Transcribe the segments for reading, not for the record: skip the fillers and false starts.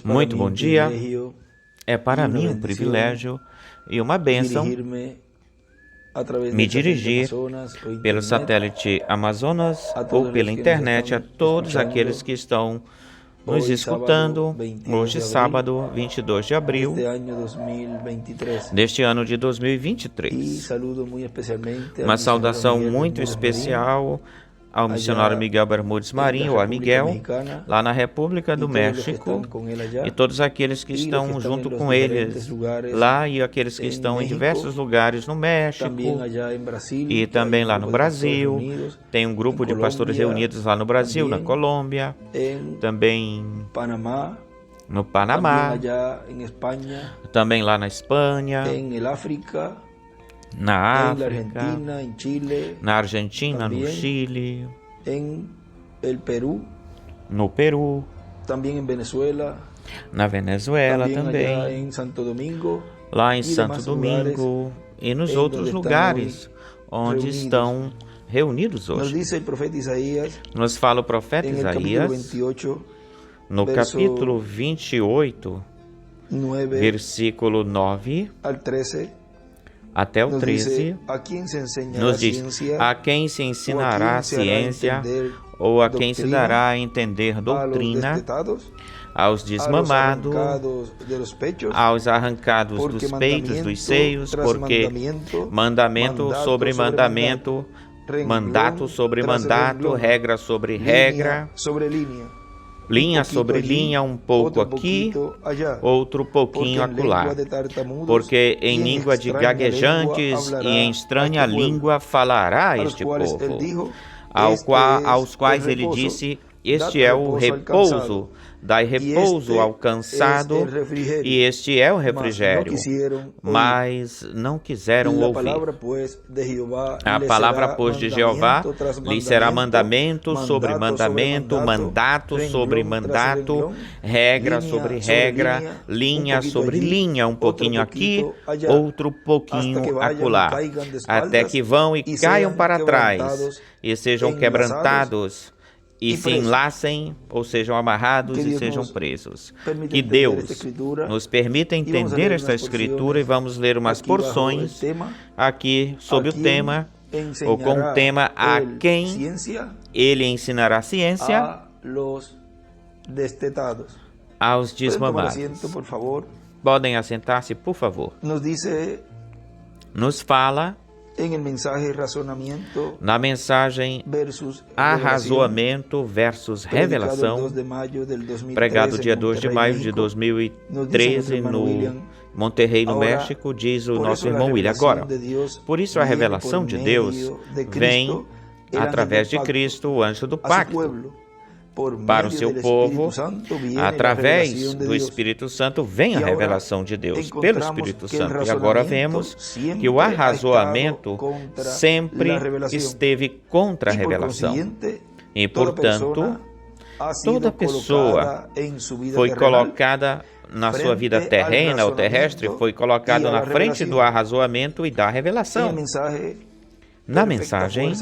Muito bom dia. É para mim um privilégio e uma bênção me dirigir pelo satélite Amazonas ou pela internet a todos aqueles que estão nos escutando hoje, sábado, 22 de abril deste ano de 2023. Uma saudação muito especial ao missionário Miguel Bermúdez Marinho, ou a Miguel, lá na República do México, e todos aqueles que estão junto com eles lá, e aqueles que estão em diversos lugares no México, e também lá no Brasil. Tem um grupo de pastores reunidos lá no Brasil, na Colômbia, também no Panamá, também lá na Espanha, na África, na Argentina, no Chile, no Peru, na Venezuela também, lá em Santo Domingo e nos outros lugares onde estão reunidos hoje. Nos fala o profeta Isaías, no capítulo 28, versículo 9 até o 13, nos diz: a quem se ensinará a ciência, ou a quem se dará a entender doutrina, aos desmamados, aos arrancados dos peitos, dos seios, porque mandamento sobre mandamento, mandato sobre mandato, regra sobre regra, linha sobre linha, um pouco aqui, outro pouquinho acolá. Porque em língua de gaguejantes e em estranha língua falará este povo, aos quais ele disse: este é o repouso, dai repouso ao cansado, e este é o refrigério. Mas não quiseram ouvir. A palavra, pois, de Jeová lhes será mandamento sobre mandamento, mandato sobre mandato, regra sobre regra, linha sobre linha, um pouquinho aqui, outro pouquinho acolá, até que vão e caiam para trás e sejam quebrantados, e se enlacem, ou sejam amarrados e sejam presos. Que Deus nos permita entender esta Escritura, e vamos ler umas porções aqui sob o tema, ou com o tema: a quem ele ensinará a ciência, aos desmamados. Podem assentar-se, por favor. Nos fala na mensagem Arrazoamento versus Revelação, pregado dia 2 de maio de 2013 no Monterrey, no México, diz o nosso irmão William. Agora, por isso a revelação de Deus vem através de Cristo, o anjo do pacto. Para o seu povo, através do Espírito Santo, vem a revelação de Deus pelo Espírito Santo. E agora vemos que o arrazoamento sempre esteve contra a revelação. E, portanto, toda pessoa foi colocada na sua vida terrena ou terrestre, foi colocada na frente do arrazoamento e da revelação. Na mensagem,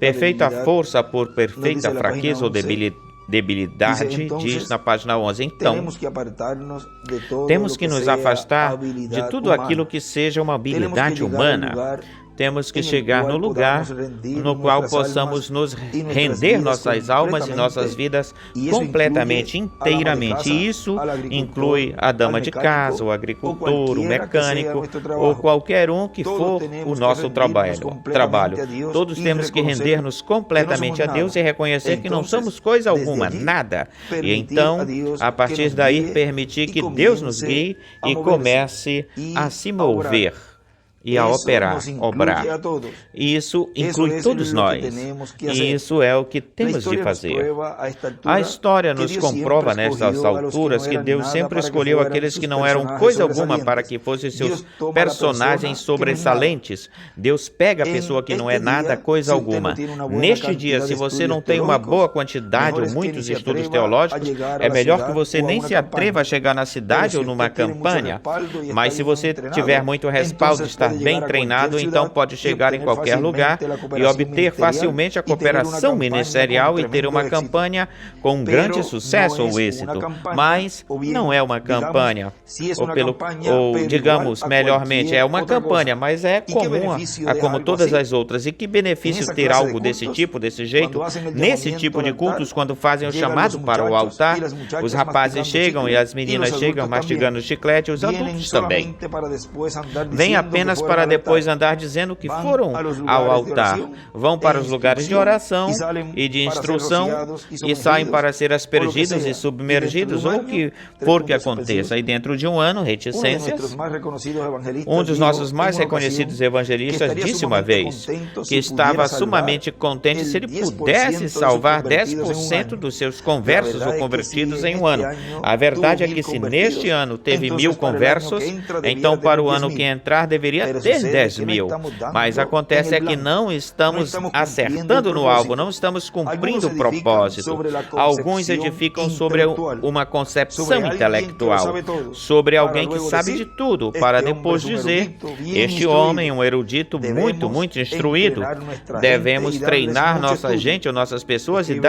perfeita força por perfeita fraqueza ou debilidade, diz na página 11. Então, temos que nos afastar de tudo aquilo que seja uma habilidade humana. Temos que chegar no lugar no qual possamos nos render nossas almas e nossas vidas completamente, inteiramente. E isso inclui a dama de casa, o agricultor, o mecânico, ou qualquer um que for o nosso trabalho. Todos temos que render-nos completamente a Deus e reconhecer que não somos coisa alguma, nada. E então, a partir daí, permitir que Deus nos guie e comece a se mover e a obrar. Isso inclui todos nós. E isso é o que temos de fazer. A história nos comprova nestas alturas que Deus sempre escolheu aqueles que não eram coisa alguma para que fossem seus personagens sobressalentes. Deus pega a pessoa que não é nada, coisa alguma. Neste dia, se você não tem uma boa quantidade ou muitos estudos teológicos, é melhor que você nem se atreva a chegar na cidade ou numa campanha. Mas se você tiver muito respaldo de estar bem treinado, então pode chegar em qualquer lugar e obter facilmente a cooperação ministerial e ter uma campanha com um grande sucesso ou êxito. Mas não é uma campanha, ou digamos melhormente, é uma campanha, mas é comum a como todas as outras. E que benefício ter algo desse tipo, desse jeito? Nesse tipo de cultos, quando fazem o chamado para o altar, os rapazes chegam e as meninas chegam mastigando chiclete, os adultos também. Vêm apenas para depois andar dizendo que foram ao altar. Vão para os lugares de oração e de instrução e saem para ser aspergidos e submergidos, ou o que for que aconteça. E dentro de um ano, reticências. Um dos nossos mais reconhecidos evangelistas disse uma vez que estava sumamente contente se ele pudesse salvar 10% dos seus conversos ou convertidos em um ano. A verdade é que se neste ano teve 1.000 conversos, então para o ano que entrar deveria ter 10.000. Mas acontece é que não estamos acertando no alvo, não estamos cumprindo o propósito. Alguns edificam sobre uma concepção intelectual, sobre alguém que sabe de tudo, para depois dizer, este homem, um erudito muito instruído, devemos treinar nossa gente ou nossas pessoas e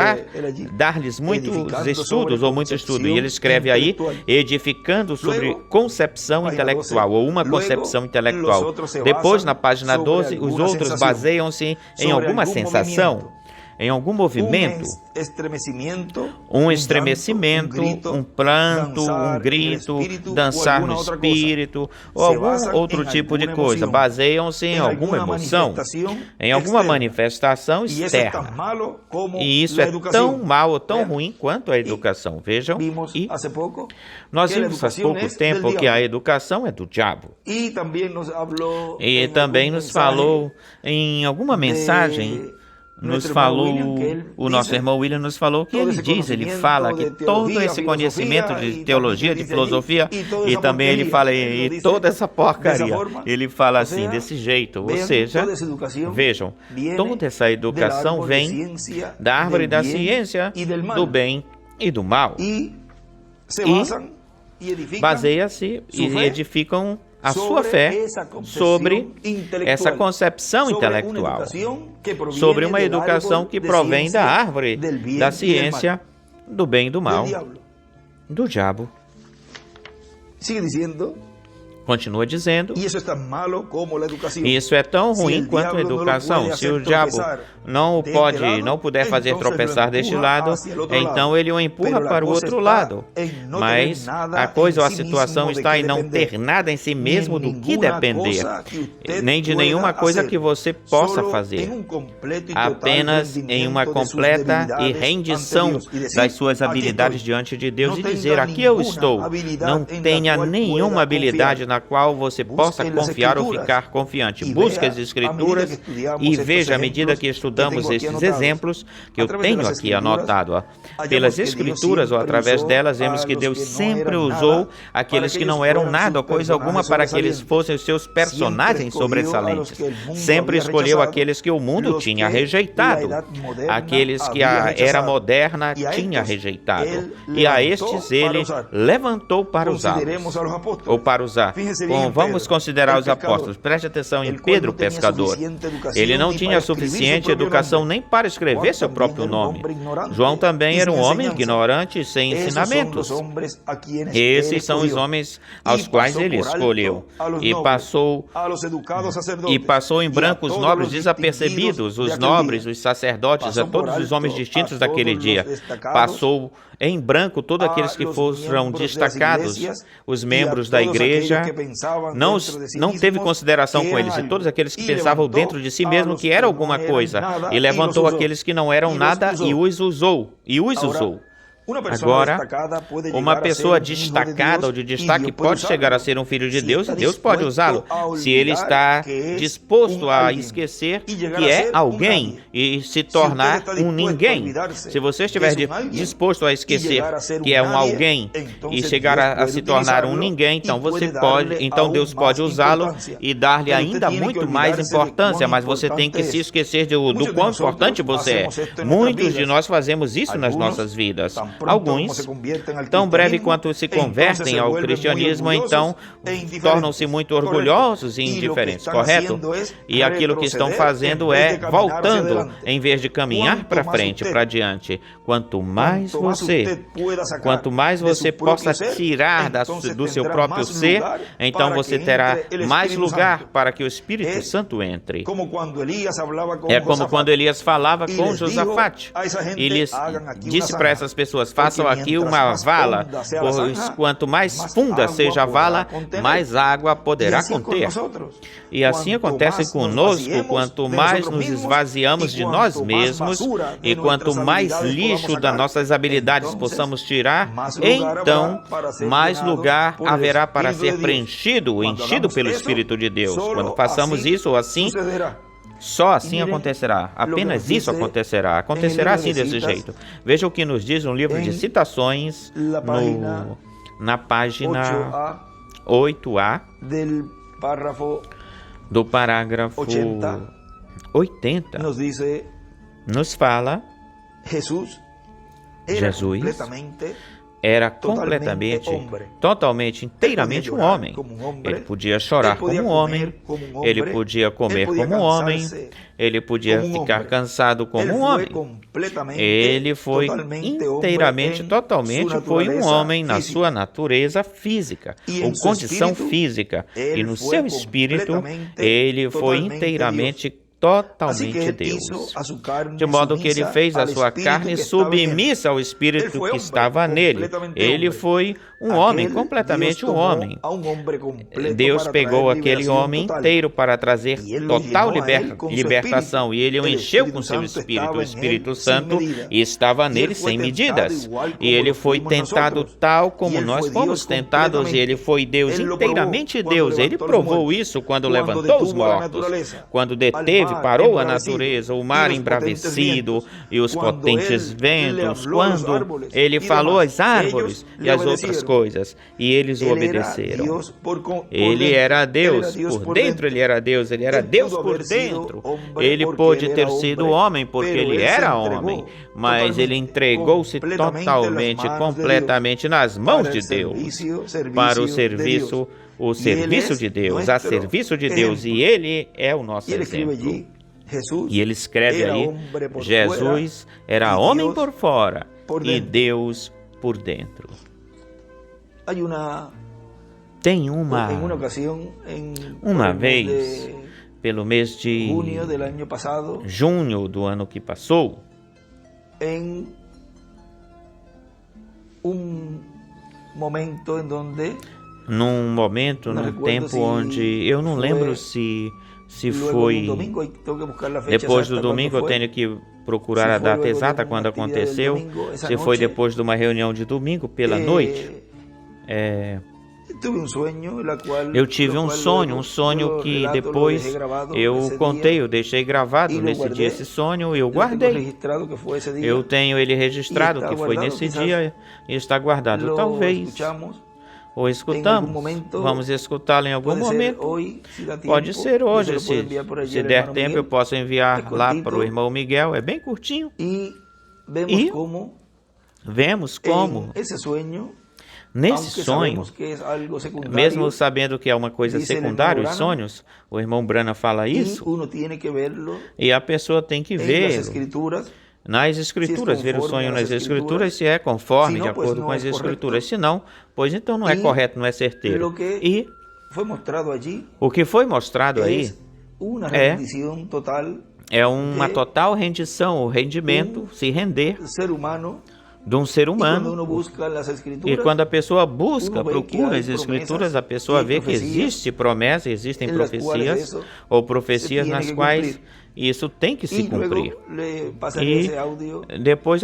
dar-lhes muitos estudos ou muito estudo. E ele escreve aí, edificando sobre concepção intelectual, ou uma concepção intelectual. Depois, na página 12, os outros baseiam-se em alguma sensação, em algum movimento, um estremecimento, um pranto, um grito, dançar no espírito, ou algum outro tipo de coisa. Baseiam-se em alguma emoção, em alguma manifestação externa. E isso é tão mal ou tão ruim quanto a educação. Vejam, e nós vimos faz pouco tempo que a educação é do diabo. E também nos falou em alguma mensagem, o nosso irmão William nos falou que ele fala que todo esse conhecimento de teologia, de filosofia, e também ele fala, e toda essa porcaria, ele fala assim, desse jeito, ou seja, vejam, toda essa educação vem da árvore da ciência, do bem e do mal, e baseia-se e edificam a sua fé sobre essa concepção intelectual, sobre uma educação que provém da árvore da ciência, do bem e do mal, do diabo. Continua dizendo, isso é tão ruim quanto a educação. Se o diabo não puder fazer tropeçar deste lado, então ele o empurra para o outro lado. Mas a coisa ou a situação está em não ter nada em si mesmo do que depender, nem de nenhuma coisa que você possa fazer, apenas em uma completa e rendição das suas habilidades diante de Deus e dizer, aqui eu estou. Não tenha nenhuma habilidade na qual você possa confiar ou ficar confiante. Busque as Escrituras e veja, à medida que estudamos esses exemplos, que eu tenho aqui anotado, pelas Escrituras ou através delas, vemos que Deus sempre usou aqueles que não eram nada ou coisa alguma para que eles fossem os seus personagens sobressalentes. Sempre escolheu aqueles que o mundo tinha rejeitado, aqueles que a era moderna tinha rejeitado, e a estes ele levantou para usá-los, ou para usar. Bom, vamos considerar os apóstolos. Preste atenção em Pedro, o pescador. Ele não tinha suficiente educação nem para escrever seu próprio nome. João também era um homem ignorante e sem ensinamentos. Esses são os homens aos quais ele escolheu. E passou em branco os nobres desapercebidos, os nobres, os sacerdotes, a todos os homens distintos daquele dia. Passou em branco todos aqueles que foram destacados, os membros da igreja, não teve consideração com eles, e todos aqueles que pensavam dentro de si mesmo que era alguma coisa, e levantou aqueles que não eram nada e os usou. Agora, uma pessoa destacada ou de destaque pode chegar a ser um filho de Deus e Deus pode usá-lo se ele está disposto a esquecer que é alguém e se tornar um ninguém. Se você estiver disposto a esquecer que é um alguém e chegar a se tornar um ninguém, então Deus pode usá-lo e dar-lhe ainda muito mais importância, mas você tem que se esquecer do quão importante você é. Muitos de nós fazemos isso nas nossas vidas. Alguns, tão breve quanto se convertem ao cristianismo, então tornam-se muito orgulhosos e indiferentes, correto? E aquilo que estão fazendo é voltando, em vez de caminhar para frente, para diante. Quanto mais você possa tirar do seu próprio ser, então você terá mais lugar para que o Espírito Santo entre. É como quando Elias falava com Josafate. Ele disse para essas pessoas: façam aqui uma vala, pois quanto mais funda seja a vala, mais água poderá conter. E assim acontece conosco, quanto mais nos esvaziamos de nós mesmos e quanto mais lixo das nossas habilidades possamos tirar, então mais lugar haverá para ser preenchido, enchido pelo Espírito de Deus. Quando façamos isso assim, só assim acontecerá. Apenas isso acontecerá. Acontecerá assim desse jeito. Veja o que nos diz um livro de citações na página 8A do parágrafo 80. Nos fala: Jesus era completamente, totalmente, inteiramente um homem. Ele podia chorar como um homem, ele podia comer como um homem, ele podia ficar cansado como um homem. Ele foi inteiramente, totalmente, foi um homem na sua natureza física, ou condição física, e no seu espírito, ele foi inteiramente totalmente Deus, de modo que ele fez a sua carne submissa ao Espírito que estava nele. Ele foi um homem, completamente um homem. Deus pegou aquele homem inteiro para trazer total libertação, e ele o encheu com seu Espírito. O Espírito Santo estava nele sem medidas, e ele foi tentado tal como nós fomos tentados, e ele foi Deus, inteiramente Deus. Ele provou isso quando levantou os mortos, quando parou a natureza, o mar embravecido e os potentes ventos, quando ele falou às árvores e às outras coisas, e eles o obedeceram. Ele era Deus por dentro, ele era Deus por dentro. Ele pôde ter sido homem porque ele era homem, mas ele entregou-se totalmente, completamente nas mãos de Deus, para o serviço de Deus, a serviço de Deus, e ele é o nosso exemplo. E ele escreve aí: Jesus era homem por fora e Deus por dentro. Tem uma vez, pelo mês de junho do ano que passou, num tempo onde eu não lembro se foi depois do domingo, eu tenho que procurar a data exata quando aconteceu, se foi depois de uma reunião de domingo pela noite. Eu tive um sonho que depois eu contei, eu deixei gravado nesse dia esse sonho, eu guardei. Eu tenho ele registrado que foi nesse dia e está guardado. Talvez ou escutamos, vamos escutá-lo em algum momento. Pode ser hoje, se der tempo eu posso enviar lá para o irmão Miguel, é bem curtinho. E vemos como nesse sonho, mesmo sabendo que é uma coisa secundária, os sonhos, o irmão Branham fala isso, e a pessoa tem que ver nas Escrituras, ver o sonho nas Escrituras, se é conforme, de acordo com as Escrituras. Se não, pois então não é correto, não é certeiro. E o que foi mostrado aí é uma total rendição, o rendimento, se render de um ser humano. E quando a pessoa procura as Escrituras, a pessoa vê que existe promessa, existem profecias, ou profecias nas quais isso tem que se cumprir. E depois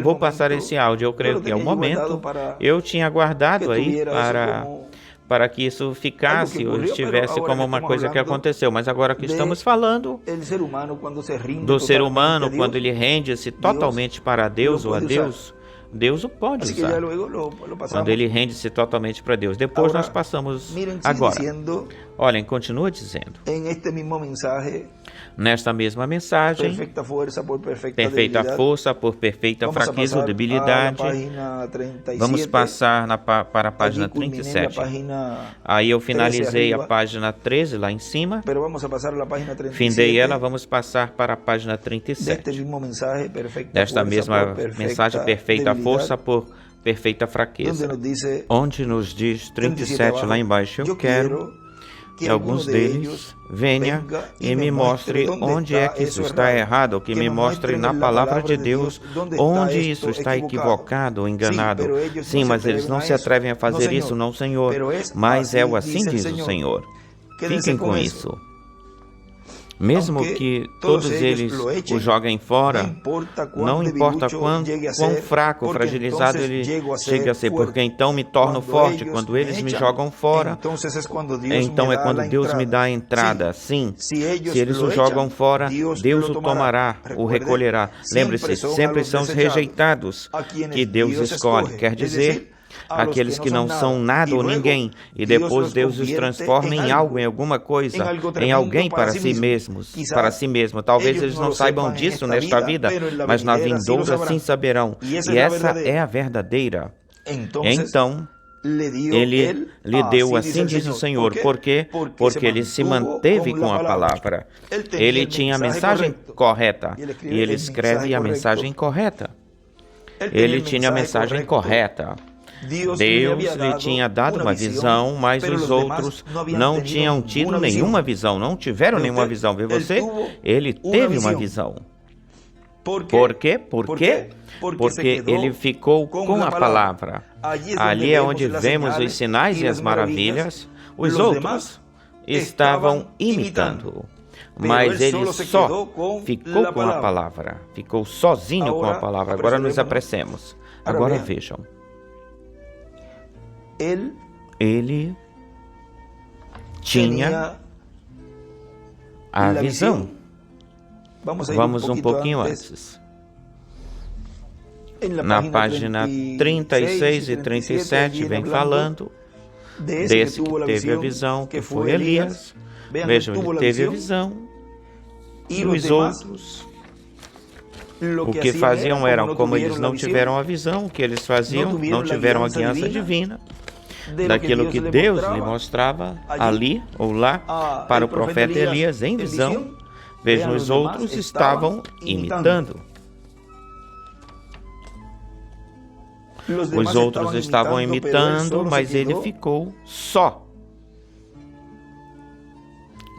vou passar esse áudio, eu creio que é o momento. Eu tinha guardado aí para que isso ficasse ou estivesse como uma coisa que aconteceu. Mas agora que estamos falando do ser humano, quando ele rende-se totalmente para Deus ou a Deus, Deus o pode usar. Quando ele rende-se totalmente para Deus. Depois nós passamos agora. Olhem, continua dizendo. Nesta mesma mensagem, perfeita força por perfeita fraqueza ou debilidade. Vamos passar para a página 37. Aí eu finalizei a página 13 lá em cima. Findei ela, vamos passar para a página 37. Desta mesma mensagem, perfeita força por perfeita fraqueza. Onde nos diz 37 lá embaixo, eu quero que alguns deles venha e me mostre onde é que isso está errado, ou que me mostre na palavra de Deus onde isso está equivocado ou enganado. Sim, mas eles não se atrevem a fazer isso, não, Senhor. Mas é o assim diz o Senhor. Fiquem com isso. Mesmo que todos eles o joguem fora, não importa quão fraco, fragilizado ele chega a ser, porque então me torno forte. Quando eles me jogam fora, então é quando Deus me dá a entrada. Sim, se eles o jogam fora, Deus o tomará, o recolherá. Lembre-se, sempre são os rejeitados que Deus escolhe. Quer dizer, aqueles que não são nada ou ninguém, e depois Deus os transforma em algo, em alguma coisa, em alguém para si mesmos, para si mesmo. Talvez eles não saibam disso nesta vida, mas na vindoura sim saberão. E essa é a verdadeira. Então, ele lhe deu, assim diz o Senhor. Por quê? Porque ele se manteve com a palavra. Ele tinha a mensagem correta, e ele escreve a mensagem correta. Ele tinha a mensagem correta. Deus lhe tinha dado uma visão, mas os outros não tinham tido nenhuma visão, não tiveram nenhuma visão. Vê você? Ele teve uma visão. Por quê? Porque ele ficou com a palavra. Ali é onde vemos os sinais e as maravilhas. Os outros estavam imitando. Mas ele só ficou com a palavra. Ficou sozinho com a palavra. Agora nos apressemos. Agora vejam. Ele tinha a visão. Vamos um pouquinho antes. Na página 36 e 37 vem falando desse que teve a visão, que foi Elias. Vejam, ele teve a visão. E os outros, o que faziam eram, como eles não tiveram a visão, o que eles faziam, não tiveram a guiança divina daquilo que Deus lhe mostrava ali ou lá para o profeta Elias em visão. Vejam, os outros estavam imitando. Os outros estavam imitando, mas ele ficou só.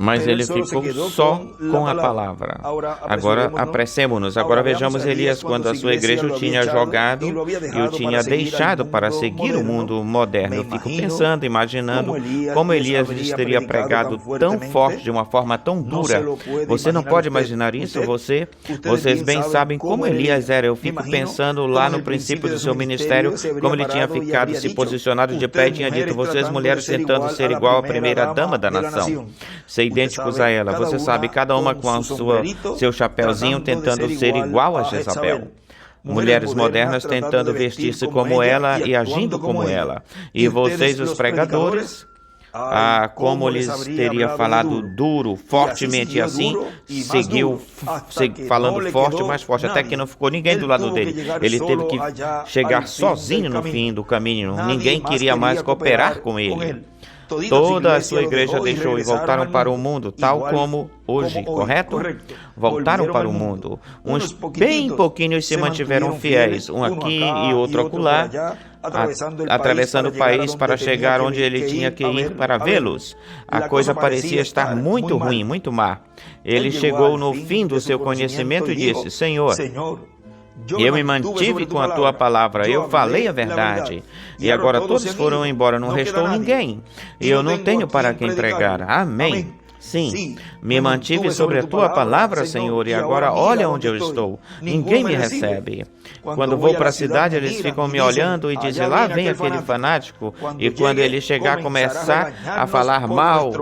Mas ele ficou só com a palavra. Agora, apressemo-nos. Agora vejamos Elias, quando a sua igreja o tinha jogado e o tinha deixado para seguir o mundo moderno. Eu fico pensando, imaginando como Elias lhes teria pregado tão forte, de uma forma tão dura. Você não pode imaginar isso? Vocês bem sabem como Elias era. Eu fico pensando lá no princípio do seu ministério, como ele tinha ficado se posicionado de pé e tinha dito: vocês mulheres tentando ser igual à primeira dama da nação. Idênticos a ela. Você sabe, cada uma com seu chapéuzinho tentando ser igual a Jezabel. Mulheres modernas tentando vestir-se como ela e agindo como ela. E vocês, os pregadores, como lhes teria falado duro, fortemente, e assim, seguiu falando forte, mais forte, até que não ficou ninguém do lado dele. Ele teve que chegar sozinho no fim do caminho. Ninguém queria mais cooperar com ele. Toda a sua igreja deixou e voltaram para o mundo, tal como hoje, correto? Voltaram para o mundo. Uns bem pouquinhos se mantiveram fiéis, um aqui e outro acolá, atravessando o país para chegar onde ele tinha que ir para vê-los. A coisa parecia estar muito ruim, muito má. Ele chegou no fim do seu conhecimento e disse: Senhor, eu me mantive com a tua palavra, eu falei a verdade, e agora todos foram embora, não restou ninguém, e eu não tenho para quem pregar. Amém. Sim, me mantive sobre a tua palavra, Senhor, e agora olha onde eu estou. Ninguém me recebe. Quando vou para a cidade, eles ficam me olhando e dizem: lá vem aquele fanático. E quando ele chegar, começar a falar mal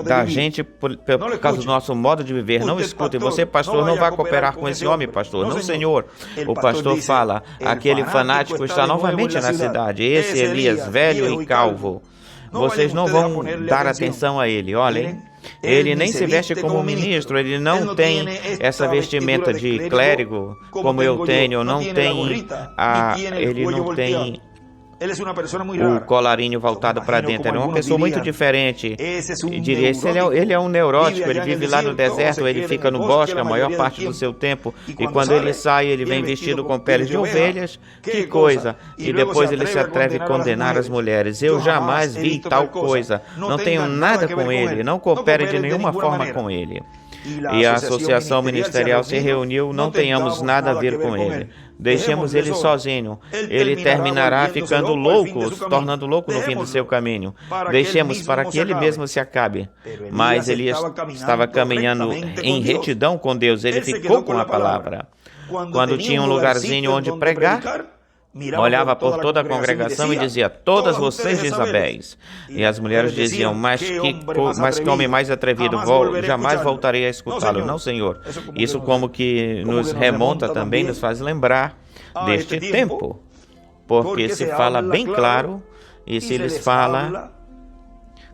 da gente por causa do nosso modo de viver, não escutem. Você, pastor, não vai cooperar com esse homem, pastor. Não, Senhor. O pastor fala: aquele fanático está novamente na cidade. Esse Elias, velho e calvo. vocês não vão dar atenção a ele. Olhem, ele nem se veste como ministro, ele não tem essa vestimenta de clérigo como eu tenho, não tem ele não tem o colarinho voltado para dentro. Ele é uma pessoa muito diferente. Eu diria, ele é um neurótico, ele vive lá no deserto, ele fica no bosque a maior parte do seu tempo, e quando ele sai, ele vem vestido com peles de ovelhas, que coisa, e depois ele se atreve a condenar as mulheres. Eu jamais vi tal coisa, não tenho nada com ele, não coopere de nenhuma forma com ele. E a associação ministerial se reuniu, não tenhamos nada a ver com ele. Deixemos ele sozinho. Ele terminará ficando louco, se tornando louco no fim do seu caminho. Deixemos para que ele mesmo se acabe. Mas ele estava caminhando em retidão com Deus. Ele ficou com a palavra. Quando tinha um lugarzinho onde pregar, olhava por toda a congregação e dizia: todas vocês Jezabéis. E as mulheres diziam: mas que homem mais atrevido, jamais voltarei a escutá-lo. Não, Senhor. Isso como que nos remonta também, nos faz lembrar deste tempo. Porque se fala bem claro e se lhes fala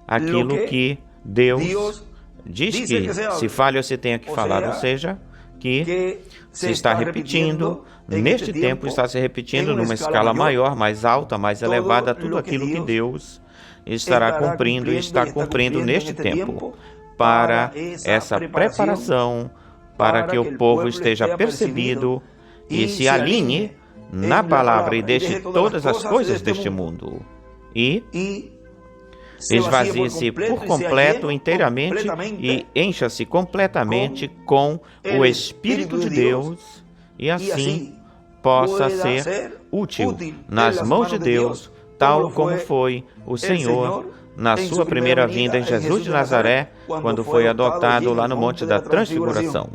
aquilo que Deus diz que se fale ou se tenha que falar, ou seja, que se está repetindo, neste tempo está se repetindo numa escala maior, mais alta, mais elevada, tudo aquilo que Deus estará cumprindo e está cumprindo neste tempo, para essa preparação, para que o povo esteja percebido e se alinhe na palavra e deixe todas as coisas deste mundo e esvazie-se por completo, inteiramente, e encha-se completamente com o Espírito de Deus, e assim possa ser útil nas mãos de Deus, tal como foi o Senhor na sua primeira vinda em Jesus de Nazaré, quando foi adotado lá no Monte da Transfiguração.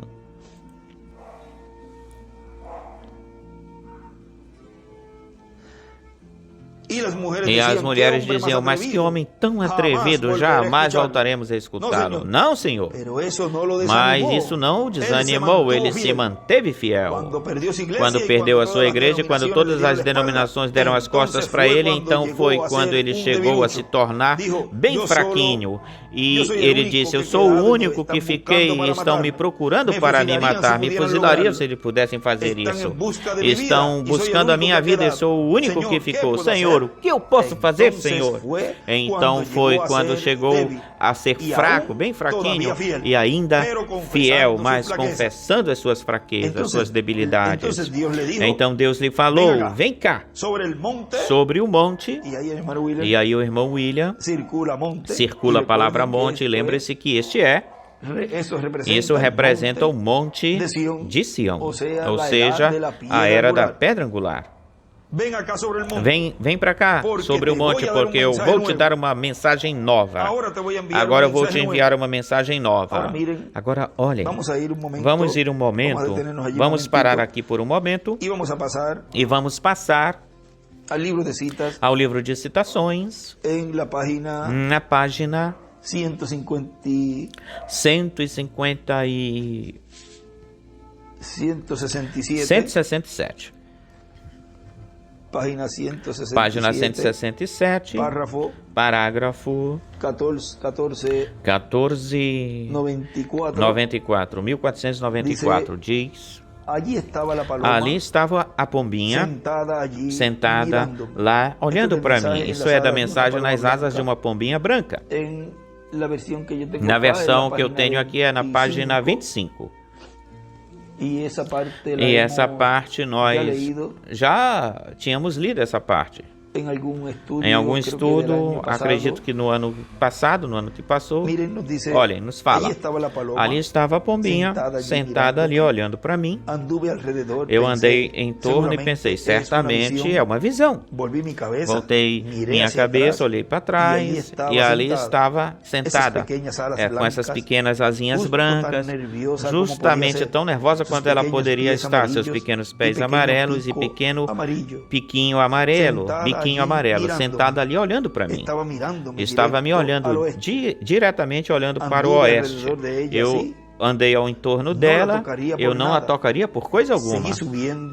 E as mulheres diziam: mas que homem tão atrevido, jamais voltaremos a escutá-lo. Não, Senhor. Mas isso não o desanimou, ele se manteve fiel. Quando perdeu a sua igreja, quando todas as denominações deram as costas para ele, então foi quando ele chegou a se tornar bem fraquinho. E ele disse: eu sou o único que fiquei e estão me procurando para me matar. Me fuzilariam se eles pudessem fazer isso. Estão buscando a minha vida e sou o único que ficou. Senhor, o que eu posso fazer, Senhor? Então foi quando chegou a ser fraco, bem fraquinho, e ainda fiel, mas confessando as suas fraquezas, as suas debilidades. Então Deus lhe falou: vem cá, sobre o monte. E aí o irmão William circula a palavra monte, lembre-se que isso representa o monte de Sião, ou seja, a era da pedra angular. Vem para cá sobre o monte, porque eu vou te dar uma mensagem nova. Agora eu vou te enviar uma mensagem nova. Agora, olhem, vamos ir um momento, vamos parar aqui por um momento e vamos passar ao livro de citações, na página 167. Página 167, parágrafo 1494, diz: ali estava a pombinha sentada lá, olhando para mim. Isso é da mensagem nas asas de uma pombinha branca. Na versão que eu tenho aqui é na página 25. E essa parte nós já tínhamos lido essa parte. Em algum estudo, acredito que no ano passado, no ano que passou, olhem, nos fala, ali estava a pombinha, sentada ali, olhando para mim. Eu andei em torno e pensei, certamente é uma visão. Voltei minha cabeça, olhei para trás, e ali estava sentada, com essas pequenas asinhas brancas, justamente tão nervosa quanto ela poderia estar, seus pequenos pés amarelos e pequeno biquinho amarelo, sentada ali olhando para mim. Estava me olhando diretamente olhando para o oeste. Eu andei ao entorno dela, eu não a tocaria por coisa alguma.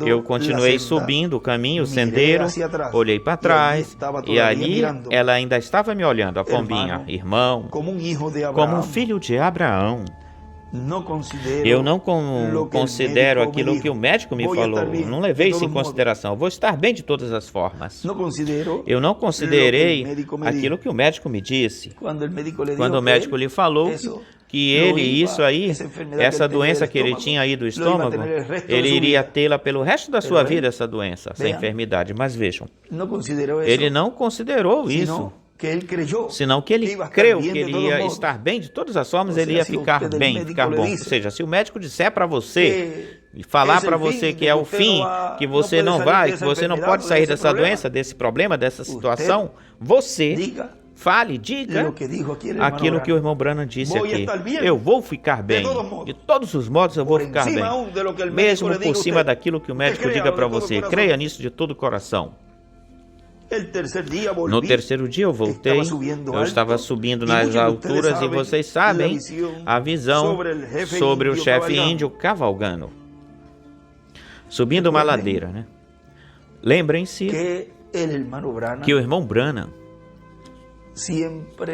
Eu continuei subindo o caminho, o sendeiro, olhei para trás e ali ela ainda estava me olhando, a pombinha. Irmão, como um filho de Abraão. Eu não considero aquilo que o médico me falou. Não levei isso em consideração. Vou estar bem de todas as formas. Eu não considerei aquilo que o médico me disse. Quando o médico lhe falou que ele, essa doença que ele tinha aí do estômago, ele iria tê-la pelo resto da sua vida, essa doença, essa enfermidade. Mas vejam, ele não considerou isso. Senão que ele creu que ele ia estar bem de todas as formas, ele ia ficar bem, ficar bom. Ou seja, se o médico disser para você e falar para você que é o fim, que você não vai, que você não pode sair dessa doença, desse problema, dessa situação, você fale, diga aquilo que o irmão Branham disse aqui. Eu vou ficar bem. De todos os modos eu vou ficar bem. Mesmo por cima daquilo que o médico diga para você. Creia nisso de todo o coração. No terceiro dia eu voltei, eu estava subindo nas alturas e vocês sabem a visão sobre o chefe índio cavalgando, subindo uma ladeira, né? Lembrem-se que o irmão Branham,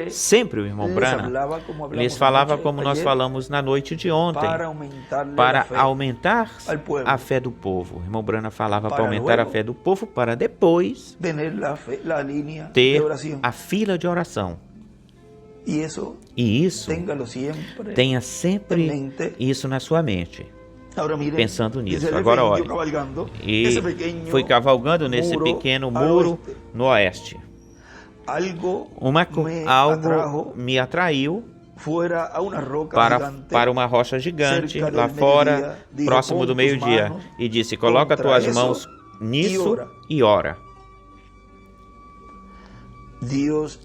sempre o irmão Branham lhes falava como nós falamos na noite de ontem, para aumentar a fé do povo. O irmão Branham falava para aumentar a fé do povo, para depois ter a fila de oração. E isso, tenha sempre isso na sua mente, pensando nisso. Agora olhe, e fui cavalgando nesse pequeno muro no oeste. Algo me atraiu para uma rocha gigante lá fora, próximo do meio-dia, e disse: coloca tuas mãos nisso e ora. Deus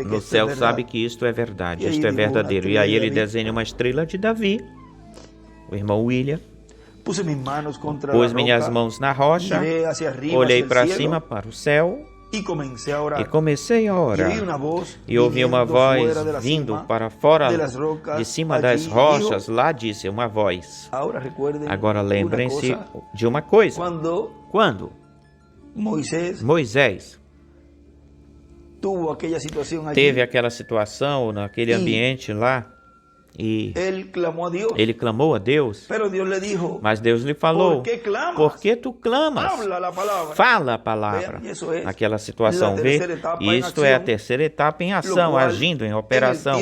no céu sabe que isto é verdade, isto é verdadeiro. E aí ele desenha uma estrela de Davi, o irmão William. Pus minhas mãos na rocha, olhei para cima, para o céu, e comecei a orar. E ouvi uma voz vindo para fora, de cima das rochas. Lá disse uma voz. Agora lembrem-se de uma coisa. Quando Moisés teve aquela situação, naquele ambiente lá, e ele clamou a Deus, mas Deus lhe falou: por que tu clamas? Fala a palavra. Naquela situação, vê? Isto é a terceira etapa em ação, agindo em operação.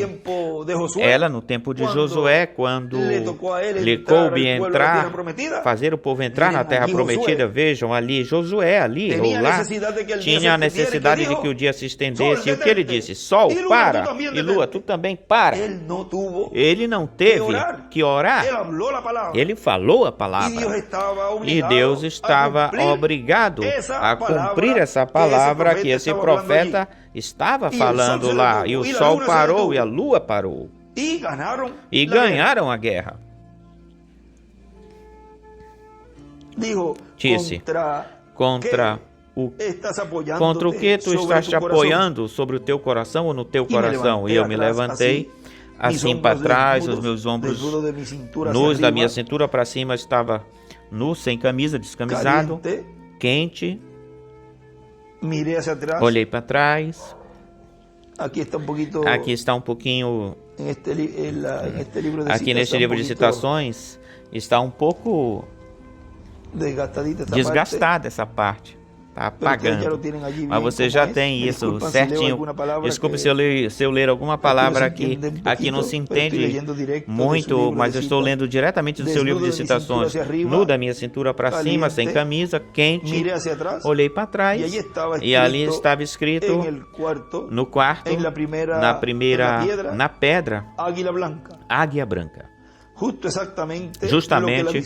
Ela, no tempo de Josué, quando lhe coube entrar, fazer o povo entrar na terra prometida, vejam ali, Josué ali ou lá, tinha a necessidade de que o dia se estendesse. E o que ele disse? Sol, para, e lua, tu também para. Ele não teve que orar, ele falou a palavra. E Deus estava obrigado a cumprir essa palavra que esse profeta estava falando lá. E o sol parou e a lua parou. E ganharam a guerra. Disse: contra o que tu estás te apoiando, sobre o teu coração ou no teu coração? E eu me levantei assim para trás, os meus ombros nus, da minha cintura para cima, estava nu, sem camisa, descamisado, quente. Olhei para trás. Aqui está um pouquinho. Aqui neste livro de citações está um pouco desgastada essa parte. Está apagando. Mas você já tem isso certinho. Desculpe se eu ler alguma palavra aqui. Aqui não se entende muito, mas eu estou lendo diretamente do seu livro de citações. Nu da minha cintura para cima, sem camisa, quente. Olhei para trás e ali estava escrito no quarto, na pedra, Águia Branca. Justamente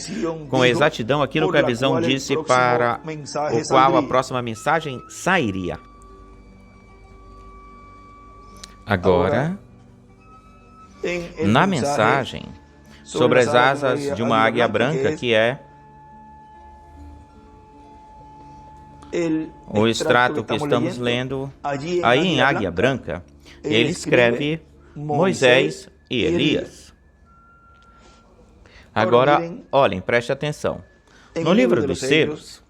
com exatidão aquilo que a visão disse, para o qual a próxima mensagem sairia. Agora, na mensagem sobre as asas de uma águia branca, que é o extrato que estamos lendo aí em Águia Branca, ele escreve Moisés e Elias. Agora, olhem, preste atenção. No livro dos selos,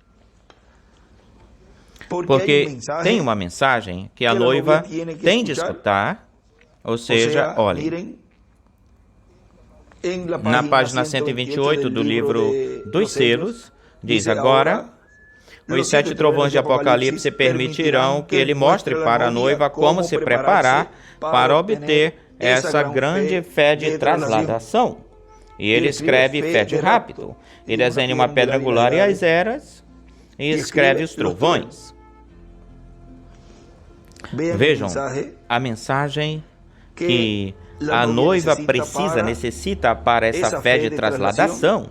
porque tem uma mensagem que a noiva tem de escutar, ou seja, olhem, na página 128 do livro dos selos, diz agora, os 7 trovões de Apocalipse permitirão que ele mostre para a noiva como se preparar para obter essa grande fé de trasladação. E ele escreve fé de rápido, e desenha uma pedra angular e as eras, e escreve os trovões. Vejam, a mensagem que a noiva necessita para essa fé de trasladação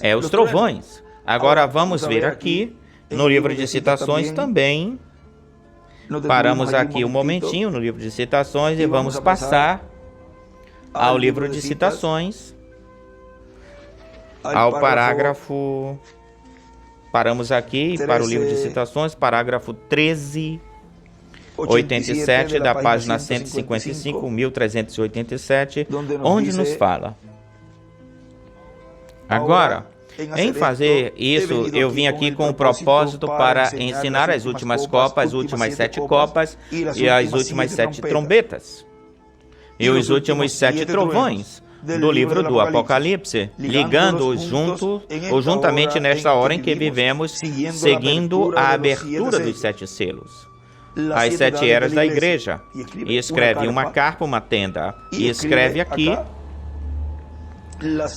é os trovões. Agora vamos ver aqui, no livro de citações também, paramos aqui um momentinho no livro de citações e vamos passar ao livro de citações, ao parágrafo, paramos aqui para o livro de citações, parágrafo 1387 da página 155, 1387, onde nos fala. Agora, em fazer isso, eu vim aqui com o propósito para ensinar as últimas copas, as últimas 7 copas e as últimas 7 trombetas. E os últimos 7 trovões do livro do Apocalipse, ligando-os juntamente nesta hora em que vivemos, seguindo a abertura dos 7 selos. As 7 eras da igreja. E escreve uma carpa, uma tenda. E escreve aqui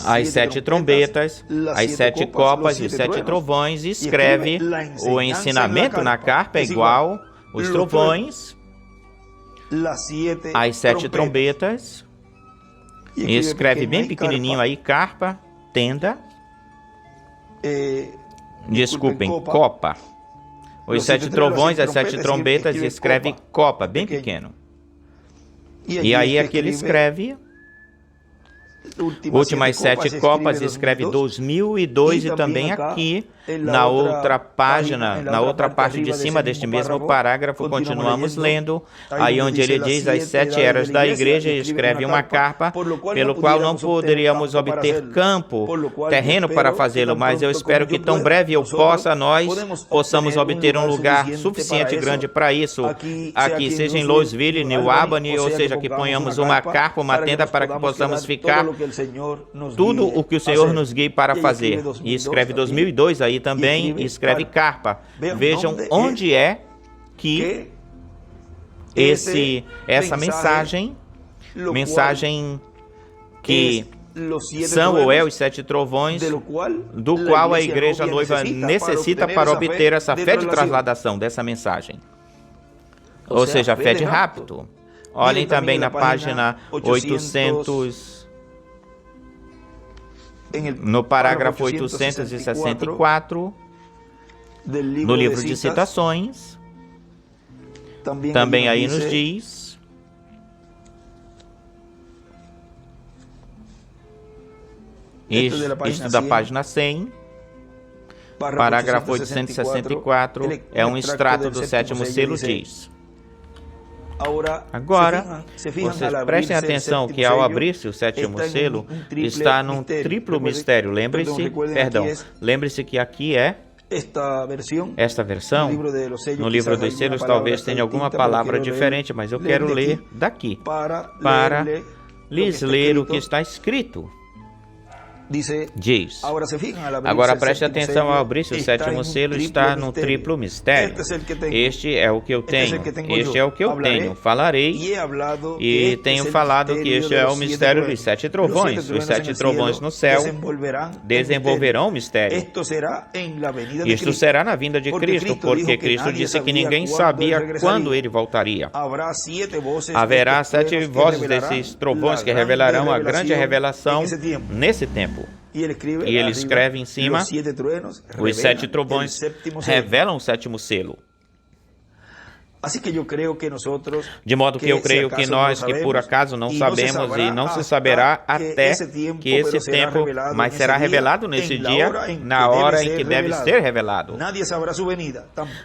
as 7 trombetas, as 7 copas e os 7 trovões. E escreve o ensinamento na carpa é igual os trovões, as 7 trombetas. E escreve bem pequenininho aí, carpa, tenda. Desculpem, copa. Os 7 trovões, as 7 trombetas, e escreve copa, bem pequeno. E aí aqui ele escreve últimas 7 copas, escreve 2002, e também aqui na outra página, na outra parte de cima deste mesmo parágrafo, continuamos lendo, aí onde ele diz as 7 eras da igreja, e escreve uma carpa, pelo qual não poderíamos obter campo, terreno para fazê-lo, mas eu espero que tão breve nós possamos obter um lugar suficiente grande para isso, aqui, seja em Louisville, New Albany, ou seja, que ponhamos uma carpa, uma tenda para que possamos ficar, tudo o que o Senhor nos guie para fazer. E escreve 2002 aí também, e escreve carpa. Vejam onde é que essa mensagem que são ou é os 7 trovões, do qual a igreja noiva necessita para obter essa fé de trasladação dessa mensagem. Ou seja, a fé de rápido. Olhem também na página 800... no parágrafo 864, no livro de citações, também aí nos diz, isto da página 100, parágrafo 864, é um extrato do 7º selo, diz. Agora, vocês prestem atenção que ao abrir-se o 7º selo, está num triplo mistério. Lembre-se que aqui é esta versão. No livro dos selos talvez tenha alguma palavra diferente, mas eu quero ler daqui, para lhes ler o que está escrito. Diz, agora preste atenção, ao abrir-se o 7º selo, está no triplo mistério. Este é o que eu tenho, este é o que eu tenho, falarei, e tenho falado que este é o mistério dos 7 trovões. Os 7 trovões no céu desenvolverão o mistério. Isto será na vinda de Cristo, porque Cristo disse que ninguém sabia quando ele voltaria. Haverá 7 vozes desses trovões que revelarão a grande revelação nesse tempo. E ele escreve em cima, os 7 trovões revelam o 7º selo. De modo que eu creio que nós, que por acaso não sabemos e não se saberá até que esse tempo, mas será revelado nesse dia, na hora em que deve ser revelado.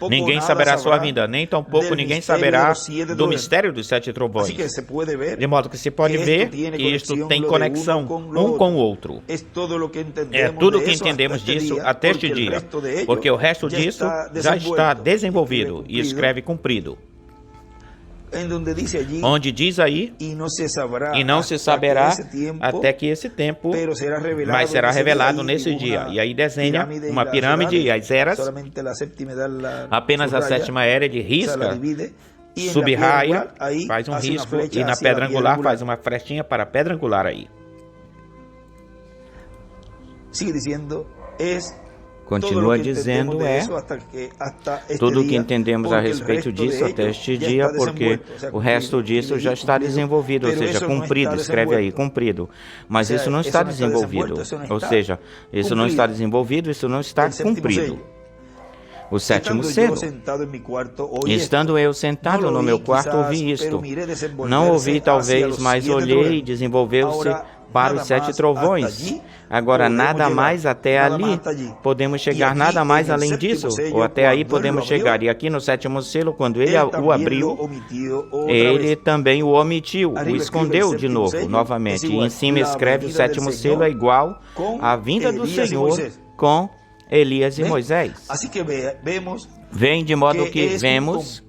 Ninguém saberá sua vinda, nem tampouco ninguém saberá do mistério dos 7 trovões. De modo que se pode ver que isto tem conexão um com o outro. É tudo o que entendemos disso até este dia, porque o resto disso já está desenvolvido e escreve cumprido. Onde diz aí, e não se saberá até que esse tempo, mas será revelado nesse dia. E aí desenha uma pirâmide e as eras, apenas a 7ª era de risca, subraia, faz um risco, e na pedra angular faz uma frestinha para a pedra angular aí. Continua dizendo, tudo o que entendemos a respeito disso até este dia, porque o resto disso já está desenvolvido, ou seja, cumprido, escreve aí, cumprido. Mas isso não está desenvolvido, ou seja, isso não está desenvolvido, isso não está cumprido. O 7º selo. Estando eu sentado no meu quarto, ouvi isto. Não ouvi talvez, mas olhei e desenvolveu-se para os 7 trovões. Agora, nada mais até ali. Podemos chegar nada mais além disso, ou até aí podemos chegar. E aqui no 7º selo, quando ele o abriu, ele também o omitiu, o escondeu de novo, novamente. E em cima escreve: o 7º selo é igual à vinda do Senhor com Elias e Moisés. Vem de modo que vemos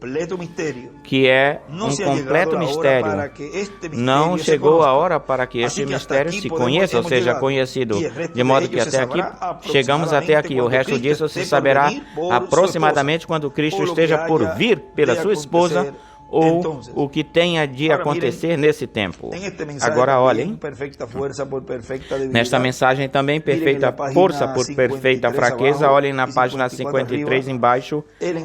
que é um completo mistério. Não chegou a hora para que este mistério se conheça, ou seja, conhecido. De modo que até aqui, chegamos até aqui. O resto disso se saberá aproximadamente quando Cristo esteja por vir pela sua esposa, ou o que tenha de acontecer nesse tempo. Agora olhem, nesta mensagem também, perfeita força por perfeita fraqueza, olhem na página 53 embaixo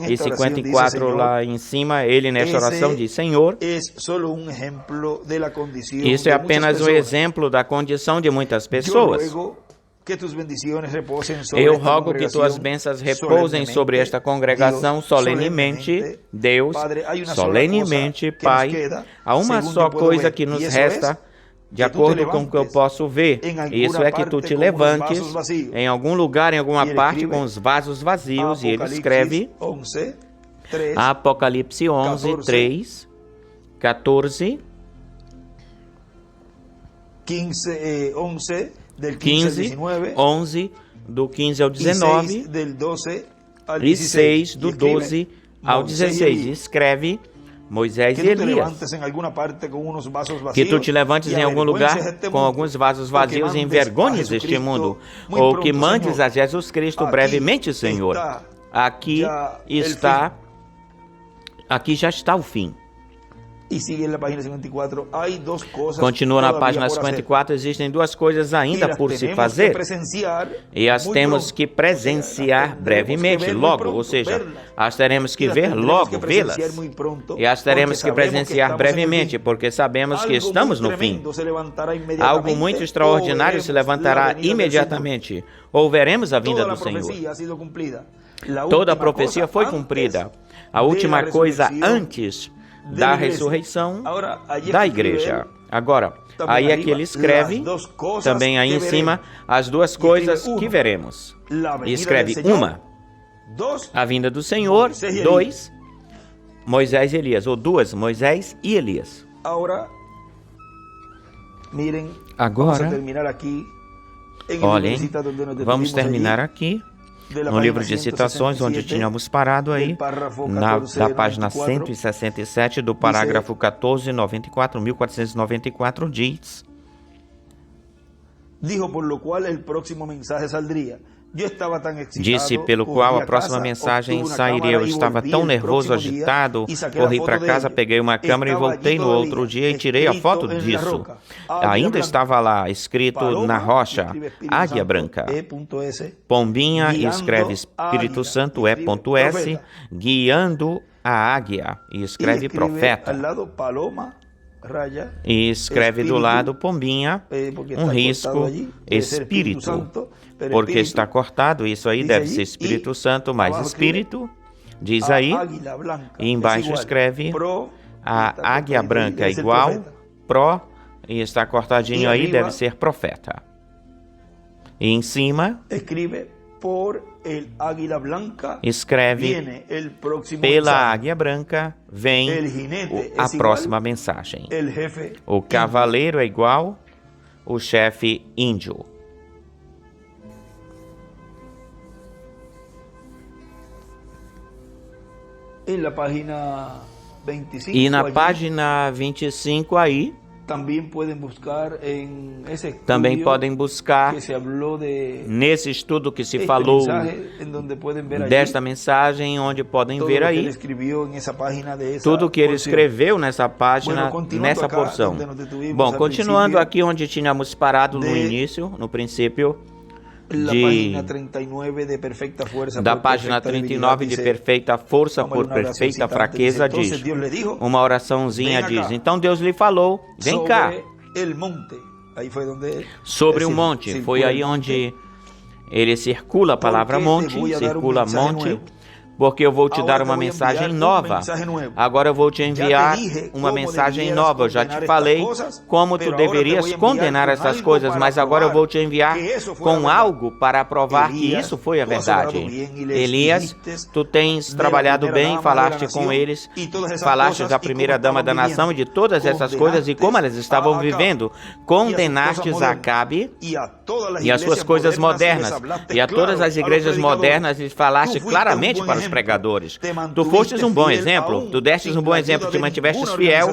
e 54 lá em cima, ele nesta oração diz: Senhor, isso é apenas um exemplo da condição de muitas pessoas. Eu rogo que tuas bênçãos repousem sobre esta congregação solenemente, Deus, solenemente, Pai. Há uma só coisa que nos resta, de acordo com o que eu posso ver. Isso é que tu te levantes em algum lugar, em alguma parte, com os vasos vazios. E ele escreve Apocalipse 11, 3, 14, 15, 11, do 15 ao 19, e 6, do 12 ao 16. Escreve Moisés e Elias. Que tu te levantes em algum lugar com alguns vasos vazios e envergonhes este mundo, ou que mandes a Jesus Cristo brevemente, Senhor. Aqui já está o fim. Continua na página 54, existem 2 coisas ainda por se fazer, e as temos que presenciar brevemente, logo, ou seja, as teremos que ver logo, vê-las, e as teremos que presenciar brevemente, porque sabemos que estamos no fim. Algo muito extraordinário se levantará imediatamente, ou veremos a vinda do Senhor. Toda a profecia foi cumprida. A última coisa antes da ressurreição da igreja. Agora, aí é que ele escreve, também aí em cima, as 2 coisas que veremos. E escreve: 1, a vinda do Senhor; 2, Moisés e Elias, ou 2, Moisés e Elias. Agora, olhem, vamos terminar aqui, no livro de citações, onde tínhamos parado aí, da página 167, do parágrafo 1494, 1494, diz: Disse pelo qual a próxima mensagem sairia. Eu estava tão nervoso, agitado, corri para casa, peguei uma câmera e voltei no outro dia e tirei a foto disso. Ainda estava lá, escrito na rocha, Águia Branca. Pombinha, e escreve Espírito Santo, E.S, guiando a águia, e escreve profeta. E escreve do lado pombinha, um risco, Espírito, porque está cortado, isso aí deve ser Espírito Santo mais Espírito, diz aí, e embaixo escreve a águia branca igual, e está cortadinho aí, deve ser profeta. E em cima, escreve, pela águia branca vem a próxima mensagem. O cavaleiro é igual o chefe índio. E na página 25 aí, também podem buscar nesse estudo que se falou desta mensagem, onde podem ver aí tudo que ele escreveu nessa página, nessa porção. Bom, continuando aqui onde tínhamos parado no início, no princípio, da página 39 de perfeita força por perfeita fraqueza, diz, uma oraçãozinha diz, então Deus lhe falou, vem cá, sobre o monte, foi aí onde ele circula a palavra monte, porque eu vou te dar uma mensagem nova. Agora eu vou te enviar uma mensagem nova. Eu já te falei como tu deverias condenar essas coisas, mas agora eu vou te enviar com algo para provar que isso foi a verdade. Elias, tu tens trabalhado bem, falaste com eles, falaste da primeira dama da nação e de todas essas coisas e como elas estavam vivendo. Condenastes a Acabe e as suas coisas modernas e a todas as igrejas modernas e falaste claramente para os pregadores. Tu fostes um bom exemplo, tu destes um bom exemplo, te mantivestes fiel,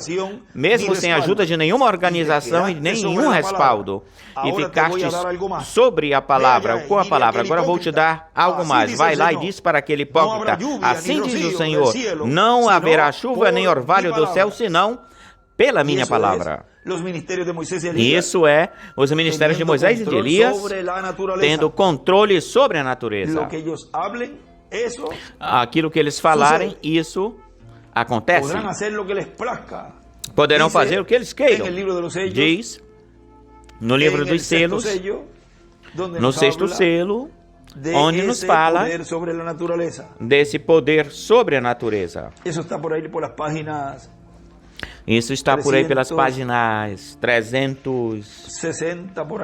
mesmo sem ajuda de nenhuma organização e nenhum respaldo, e ficastes sobre a palavra, com a palavra. Agora vou te dar algo mais. Vai lá e diz para aquele hipócrita, assim diz o Senhor, não haverá chuva nem orvalho do céu, senão pela minha palavra. Isso é os ministérios de Moisés e de Elias, tendo controle sobre a natureza. Aquilo que eles falarem, isso acontece. Poderão fazer o que eles queiram. Diz no livro dos selos, no sexto selo, onde nos fala desse poder sobre a natureza. Isso está por aí pelas páginas 360 por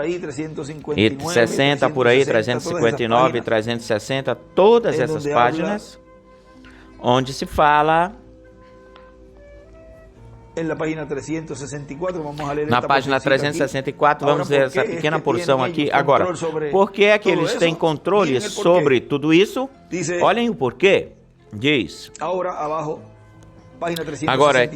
aí, 359, 360, todas essas páginas, onde se fala. Na página 364, vamos ver essa pequena porção aqui. Agora, por que é que eles têm controle sobre tudo isso? Olhem o porquê. Diz. Agora,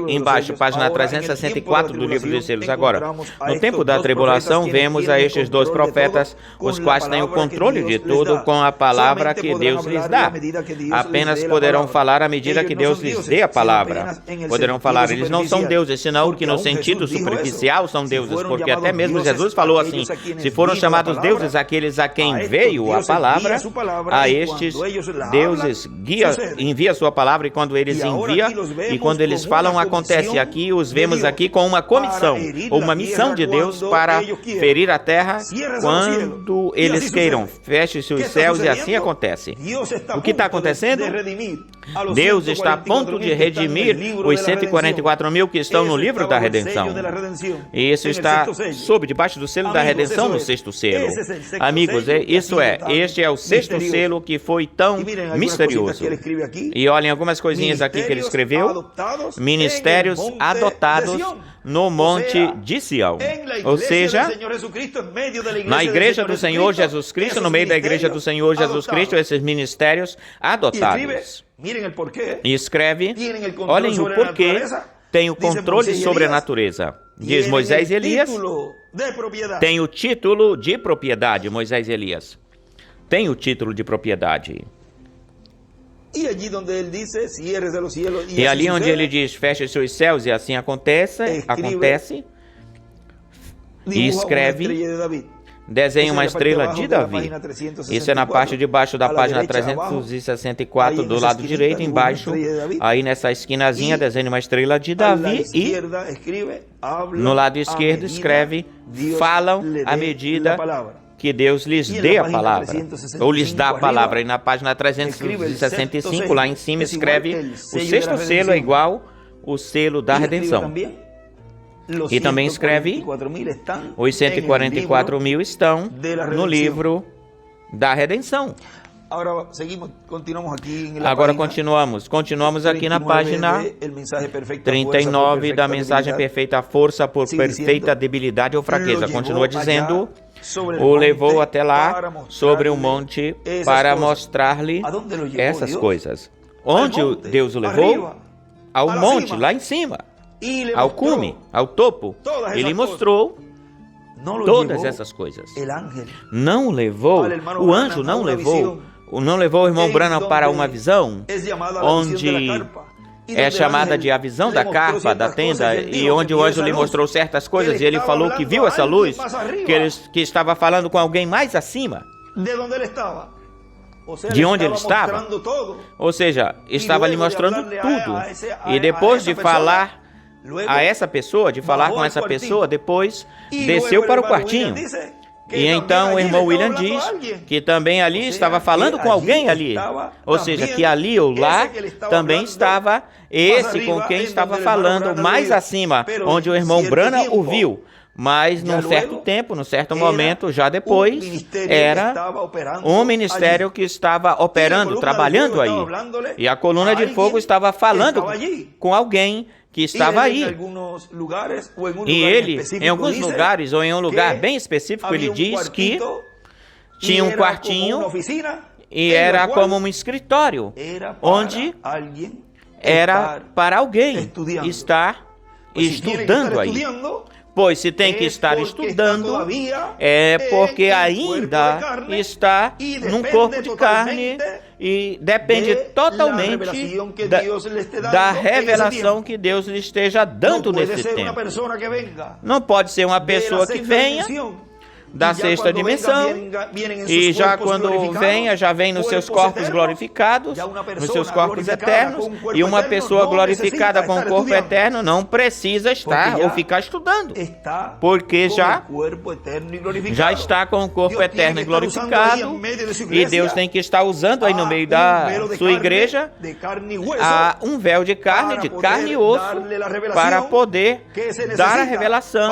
embaixo, página 364 do livro dos selos. Agora, no tempo da tribulação, vemos a estes dois profetas, os quais têm o controle de tudo com a palavra que Deus lhes dá. Apenas poderão falar à medida que Deus lhes dê a palavra. Poderão falar, eles não são deuses, senão que no sentido superficial são deuses, porque até mesmo Jesus falou assim, se foram chamados deuses aqueles a quem veio a palavra, a estes deuses envia a sua palavra, e quando eles enviam, e quando eles falam, acontece. Aqui os vemos aqui com uma comissão, ou uma missão de Deus para ferir a terra quando eles queiram. Feche-se os céus e assim acontece. O que está acontecendo? Deus está a ponto de redimir os 144 mil que estão no livro da redenção. E isso está debaixo do selo da redenção no sexto selo. Amigos, este é o sexto selo que foi tão misterioso. E olhem algumas coisinhas aqui que ele escreveu. Ministérios adotados no Monte de Sião. Ou seja, na igreja do Senhor Jesus Cristo, no meio da igreja do Senhor Jesus Cristo, esses ministérios adotados. E escreve, olhem o porquê, tem o controle sobre a natureza. Diz Moisés e Elias, tem o título de propriedade. Moisés e Elias tem o título de propriedade. E ali onde ele diz, feche seus céus, e assim acontece, e escreve, desenha uma estrela de Davi. Isso é na parte de baixo da página 364, do lado direito, embaixo, aí nessa esquinazinha, desenha uma estrela de Davi, e no lado esquerdo escreve, falam à medida que Deus lhes dê a palavra, ou lhes dá a palavra. E na página 365, lá em cima, escreve: o sexto selo é igual o selo da redenção. E também escreve: os 144 mil estão no livro da redenção. Agora continuamos aqui na página 39 da mensagem perfeita, a força por perfeita debilidade ou fraqueza. Continua dizendo: o levou até lá, sobre o monte, para mostrar-lhe essas coisas. Onde Deus o levou? Ao monte, lá em cima, ao cume, ao topo. Ele mostrou todas essas coisas. Não levou, o anjo não levou o irmão Branham para uma visão, onde é chamada de a visão da carpa, da tenda, e onde o anjo lhe mostrou certas coisas, e ele falou que viu essa luz, que estava falando com alguém mais acima, de onde ele estava. Ou seja, estava lhe mostrando tudo. E depois de falar a essa pessoa, de falar com essa pessoa, depois desceu para o quartinho. E então o irmão William diz que também ali estava falando com alguém ali. Ou seja, que ali ou lá também estava esse com quem estava falando mais acima, onde o irmão Branham o viu. Mas num certo tempo, num certo momento, já depois, era um ministério que estava operando, trabalhando aí. E a coluna de fogo estava falando com alguém que estava aí. E ele, em alguns lugares, ou em um lugar bem específico, ele diz que tinha um quartinho e era como um escritório, onde era para alguém estar estudando aí. Pois se tem que estar estudando, é porque ainda está num corpo de carne e depende totalmente da revelação que Deus lhe esteja dando nesse tempo. Não pode ser uma pessoa que venha da sexta dimensão, e já quando venha, já vem nos seus corpos glorificados, nos seus corpos eternos, e uma pessoa glorificada com o corpo eterno não precisa estar ou ficar estudando, porque já está com o corpo eterno e glorificado, e Deus tem que estar usando aí no meio da sua igreja um véu de carne e osso, para poder dar a revelação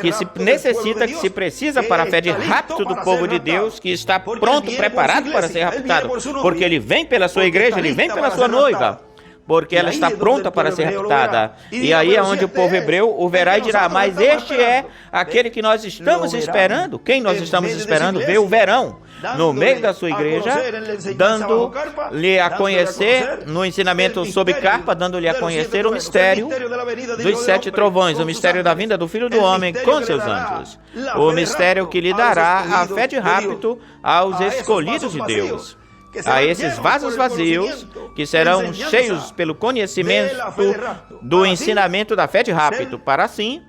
que se necessita, que se precisa para a fé de rapto do povo de Deus, que está pronto, preparado para ser raptado, porque ele vem pela sua igreja, ele vem pela sua noiva, porque ela está pronta para ser raptada. E aí é onde o povo hebreu o verá e dirá: mas este é aquele que nós estamos esperando. Quem nós estamos esperando? Ver o verão no meio da sua igreja, dando-lhe a conhecer, no ensinamento sobre carpa, dando-lhe a conhecer o mistério dos 7 trovões, o mistério da vinda do Filho do Homem com seus anjos, o mistério que lhe dará a fé de rapto aos escolhidos de Deus, a esses vasos vazios que serão cheios pelo conhecimento do ensinamento da fé de rapto, para assim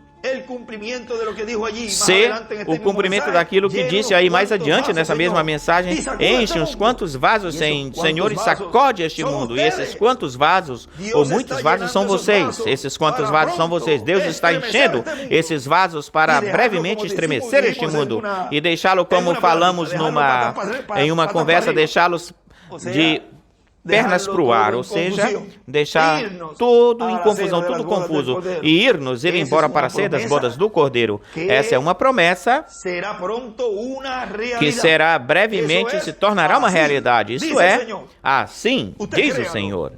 ser o cumprimento daquilo que disse aí mais adiante nessa mesma mensagem: enche uns quantos vasos, Senhor, e sacode este mundo. E esses quantos vasos, ou muitos vasos, são vocês. Esses quantos vasos são vocês. Deus está enchendo esses vasos para brevemente estremecer este mundo e deixá-lo, como falamos em uma conversa, deixá-los de pernas para o ar, ou seja, deixar tudo em confusão, tudo confuso, e ir embora para ser das bodas do Cordeiro. Essa é uma promessa que será brevemente, se tornará uma realidade. Isso é, assim diz o Senhor.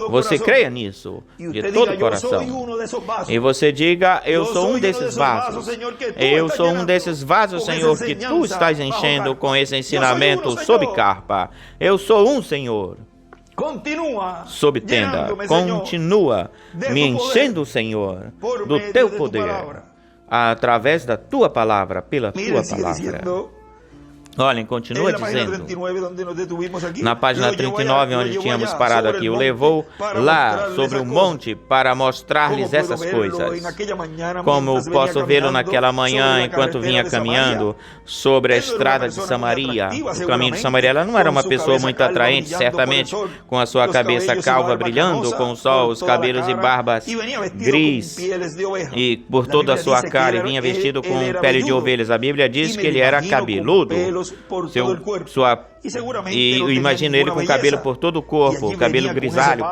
Você creia nisso de todo o coração. E você diga: eu sou um desses vasos. Eu sou um desses vasos, Senhor, que tu estás enchendo com esse ensinamento sob carpa. Eu sou um, Senhor, sob tenda. Continua me enchendo, Senhor, do teu poder, através da tua palavra, pela tua palavra. Olhem, continua dizendo, na página 39, onde tínhamos parado aqui, o levou lá sobre o monte para mostrar-lhes essas coisas. Como posso vê-lo naquela manhã, enquanto vinha caminhando sobre a estrada de Samaria. O caminho de Samaria, ela não era uma pessoa muito atraente, certamente, com a sua cabeça calva brilhando com o sol, os cabelos e barbas gris, e por toda a sua cara, e vinha vestido com pele de ovelhas. A Bíblia diz que ele era cabeludo. E imagino ele com cabelo por todo o corpo, cabelo grisalho,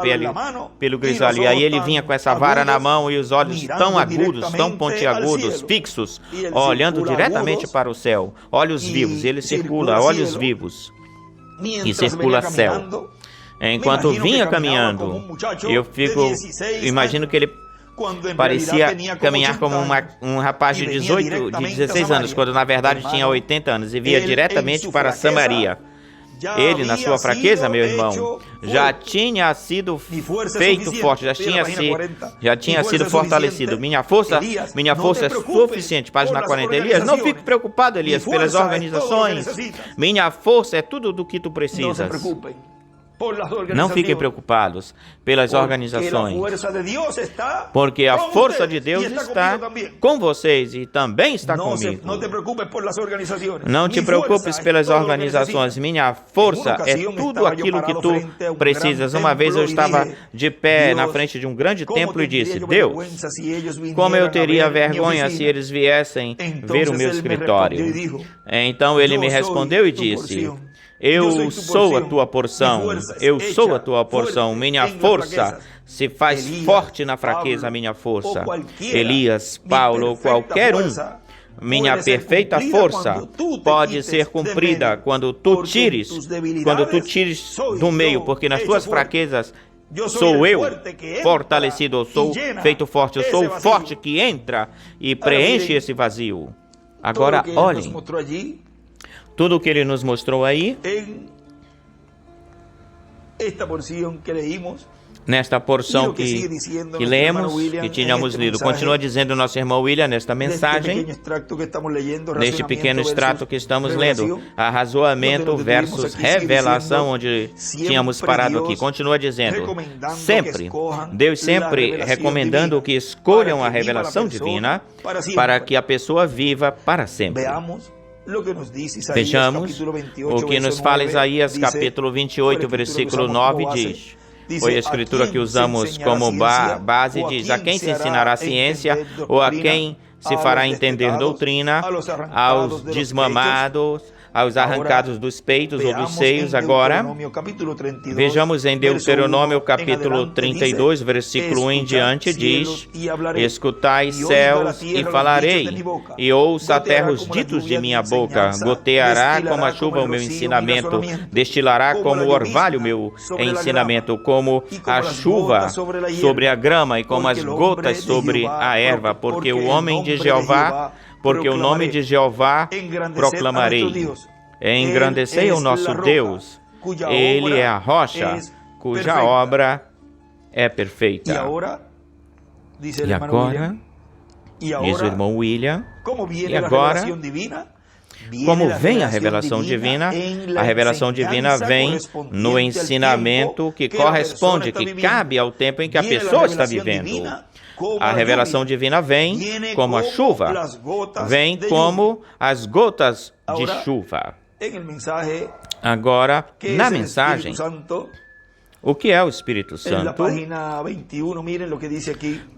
pelo grisalho. E aí ele vinha com essa vara na mão e os olhos tão agudos, tão pontiagudos, fixos, olhando diretamente para o céu. Olhos vivos, ele circula, olhos vivos, e circula céu. Enquanto vinha caminhando, imagino que ele parecia caminhar como um rapaz de 16 anos, quando na verdade tinha 80 anos, e via diretamente para Samaria. Ele, na sua fraqueza, meu irmão, já tinha sido feito forte, já tinha sido fortalecido. Minha força é suficiente. Página 40. Elias, não fique preocupado, Elias, pelas organizações. Minha força é tudo do que tu precisas. Não fiquem preocupados pelas organizações, porque a força de Deus está com vocês e também está comigo. Não te preocupes pelas organizações. Minha força é tudo aquilo que tu precisas. Uma vez eu estava de pé na frente de um grande templo e disse: Deus, como eu teria vergonha se eles viessem ver o meu escritório. Então ele me respondeu e disse: eu sou a tua porção, eu sou a tua porção, minha força se faz forte na fraqueza, minha força. Elias, Paulo ou qualquer um, minha perfeita força pode ser cumprida quando tu tires do meio, porque nas tuas fraquezas sou eu fortalecido, eu sou feito forte, eu sou o forte que entra e preenche esse vazio. Agora, olhem. Tudo o que ele nos mostrou aí, nesta porção que lemos, que tínhamos lido. Continua dizendo o nosso irmão William nesta mensagem, neste pequeno extrato que estamos lendo, arrazoamento versus revelação, onde tínhamos parado aqui. Continua dizendo, Deus sempre recomendando que escolham a revelação divina para que a pessoa viva para sempre. Vejamos o que nos fala Isaías capítulo 28, versículo 9, diz. Foi a escritura que usamos como base, diz: a quem se ensinará a ciência, ou a quem se fará entender doutrina, aos desmamados, aos arrancados dos peitos ou dos seios. Agora, vejamos em Deuteronômio capítulo 32, versículo 1 em diante, diz: escutai céus e falarei, e ouça a terra os ditos de minha boca. Goteará como a chuva o meu ensinamento, destilará como o orvalho o meu ensinamento, como a chuva sobre a grama e como as gotas sobre a erva, porque o nome de Jeová proclamarei. Engrandecei o nosso Deus, Ele é a rocha, cuja obra é perfeita. E agora, diz o irmão William, e agora, como vem a revelação divina? A revelação divina vem no ensinamento que corresponde, que cabe ao tempo em que a pessoa está vivendo. A revelação divina vem como a chuva, vem como as gotas de chuva. Agora, na mensagem, o que é o Espírito Santo?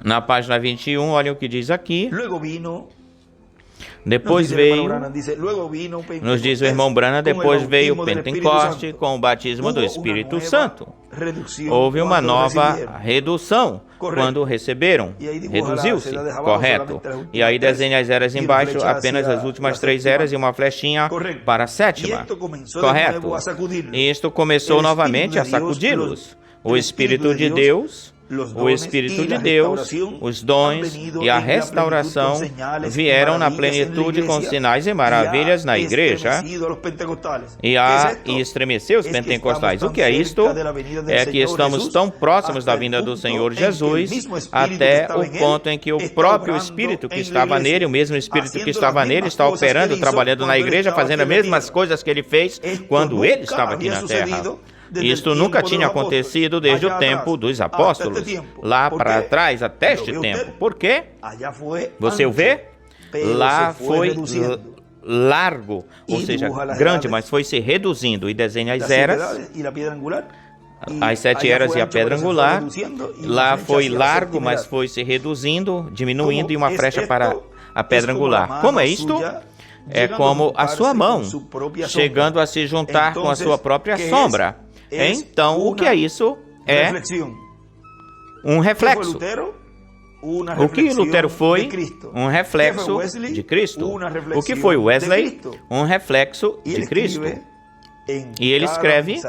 Na página 21, olha o que diz aqui. Depois veio, nos diz o irmão Branham, depois veio o Pentecoste com o batismo do Espírito Santo. Houve uma nova redução quando receberam. Reduziu-se, correto. E aí desenha as eras embaixo, apenas as últimas 3 eras e uma flechinha para a 7ª. Correto. E isto começou novamente a sacudi-los. O Espírito de Deus o Espírito de Deus, os dons e a restauração vieram na plenitude com sinais e maravilhas na igreja e estremeceu os pentecostais. O que é isto? É que estamos tão próximos da vinda do Senhor Jesus até o ponto em que o próprio Espírito que estava nele, o mesmo Espírito que estava nele, está operando, trabalhando na igreja, fazendo as mesmas coisas que ele fez quando ele estava aqui na terra. Isto nunca tinha acontecido desde o tempo dos apóstolos, lá para trás, até este tempo. Por quê? Você o vê? Lá foi largo, ou seja, grande, mas foi se reduzindo. E desenha as eras, as 7 eras e a pedra angular. Lá foi largo, mas foi se reduzindo, diminuindo, e uma flecha para a pedra angular. Como é isto? É como a sua mão, chegando a se juntar com a sua própria sombra. Então, o que é isso? É um reflexo. O que Lutero foi? Um reflexo de Cristo. O que foi Wesley? Um reflexo de Cristo. E ele escreve: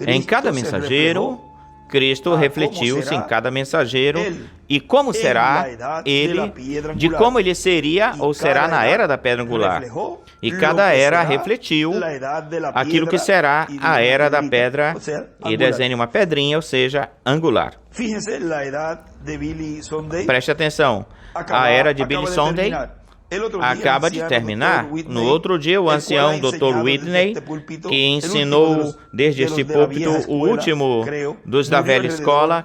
em cada mensageiro, Cristo refletiu-se em cada mensageiro, e como será ele, de como ele seria ou será na era da pedra angular. E cada era refletiu aquilo que será a era da pedra, e desenha uma pedrinha, ou seja, angular. Preste atenção, a era de Billy Sunday acaba de terminar. No outro dia, o ancião Dr. Whitney, que ensinou desde este púlpito o último dos da velha escola,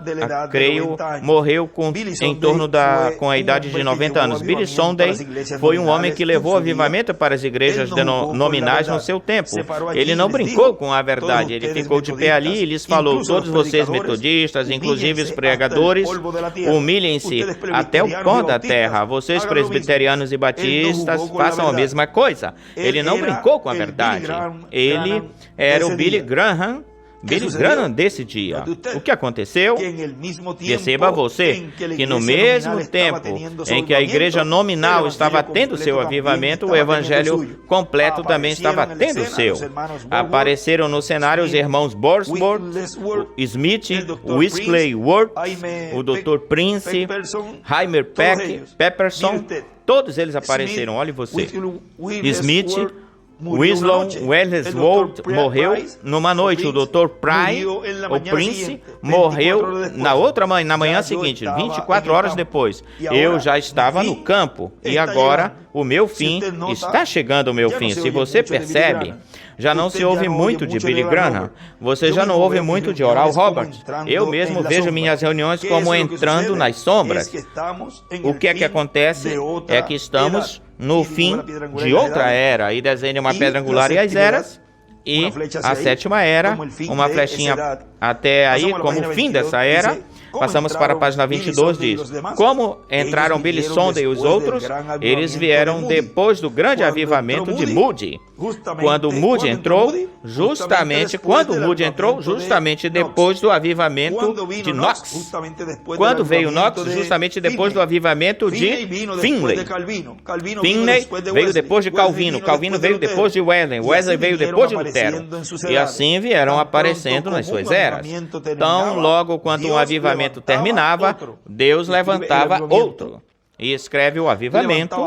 creio, morreu com a idade de 90 anos. Billy Sunday foi um homem que levou avivamento para as igrejas nominais no seu tempo. Ele não brincou com a verdade, ele ficou de pé ali e lhes falou: todos vocês metodistas, inclusive os pregadores, humilhem-se até o pó da terra. Vocês presbiterianos e batistas, façam a mesma coisa. Ele não brincou com a verdade. Ele era o Billy Graham desse dia. O que aconteceu? Perceba você que no mesmo tempo em que a igreja nominal estava tendo seu avivamento, o evangelho completo também estava tendo o seu. Apareceram no cenário os irmãos Borsworth, Smith, Wesley Worth, o Dr. Prince, Heimer Pepperson. Todos eles apareceram. Olhe você. Smith, Winslow Wellesworth morreu numa noite. O Dr. Prince morreu na manhã seguinte, 24 horas depois. Eu já estava no campo e agora o meu fim está chegando. O meu fim. Se você percebe, já não se ouve muito de Billy Graham. Você já não ouve muito de Oral Roberts. Eu mesmo vejo minhas reuniões como entrando nas sombras. O que é que acontece? É que estamos no fim de outra era, e desenha uma pedra angular e as eras, e a 7ª era, uma flechinha até aí, como o fim dessa era. Passamos para a página 22, diz: como entraram Billy Sunday e os outros? Eles vieram depois do grande avivamento de Moody. Quando Moody entrou, justamente depois do avivamento de Knox. Quando veio Knox? Justamente depois do avivamento de Finley. Finley veio depois de Calvino. Calvino veio depois de Wesley. Wesley veio depois de Lutero. E assim vieram aparecendo nas suas eras. Então, logo quando um avivamento terminava, Deus levantava outro. E escreve o avivamento,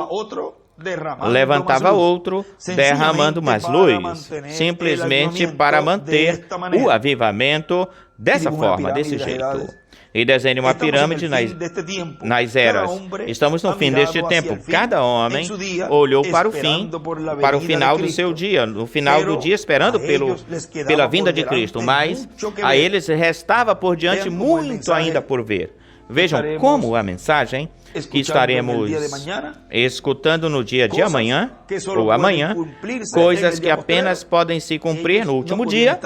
levantava outro, derramando mais luz, simplesmente para manter o avivamento dessa forma, desse jeito. E desenha uma pirâmide nas eras. Estamos no fim deste tempo. Cada homem olhou para o fim, para o final do seu dia, no final do dia, esperando pela vinda de Cristo. Mas a eles restava por diante muito ainda por ver. Vejam como a mensagem que estaremos escutando no dia de amanhã, ou amanhã, coisas que apenas podem se cumprir no último dia.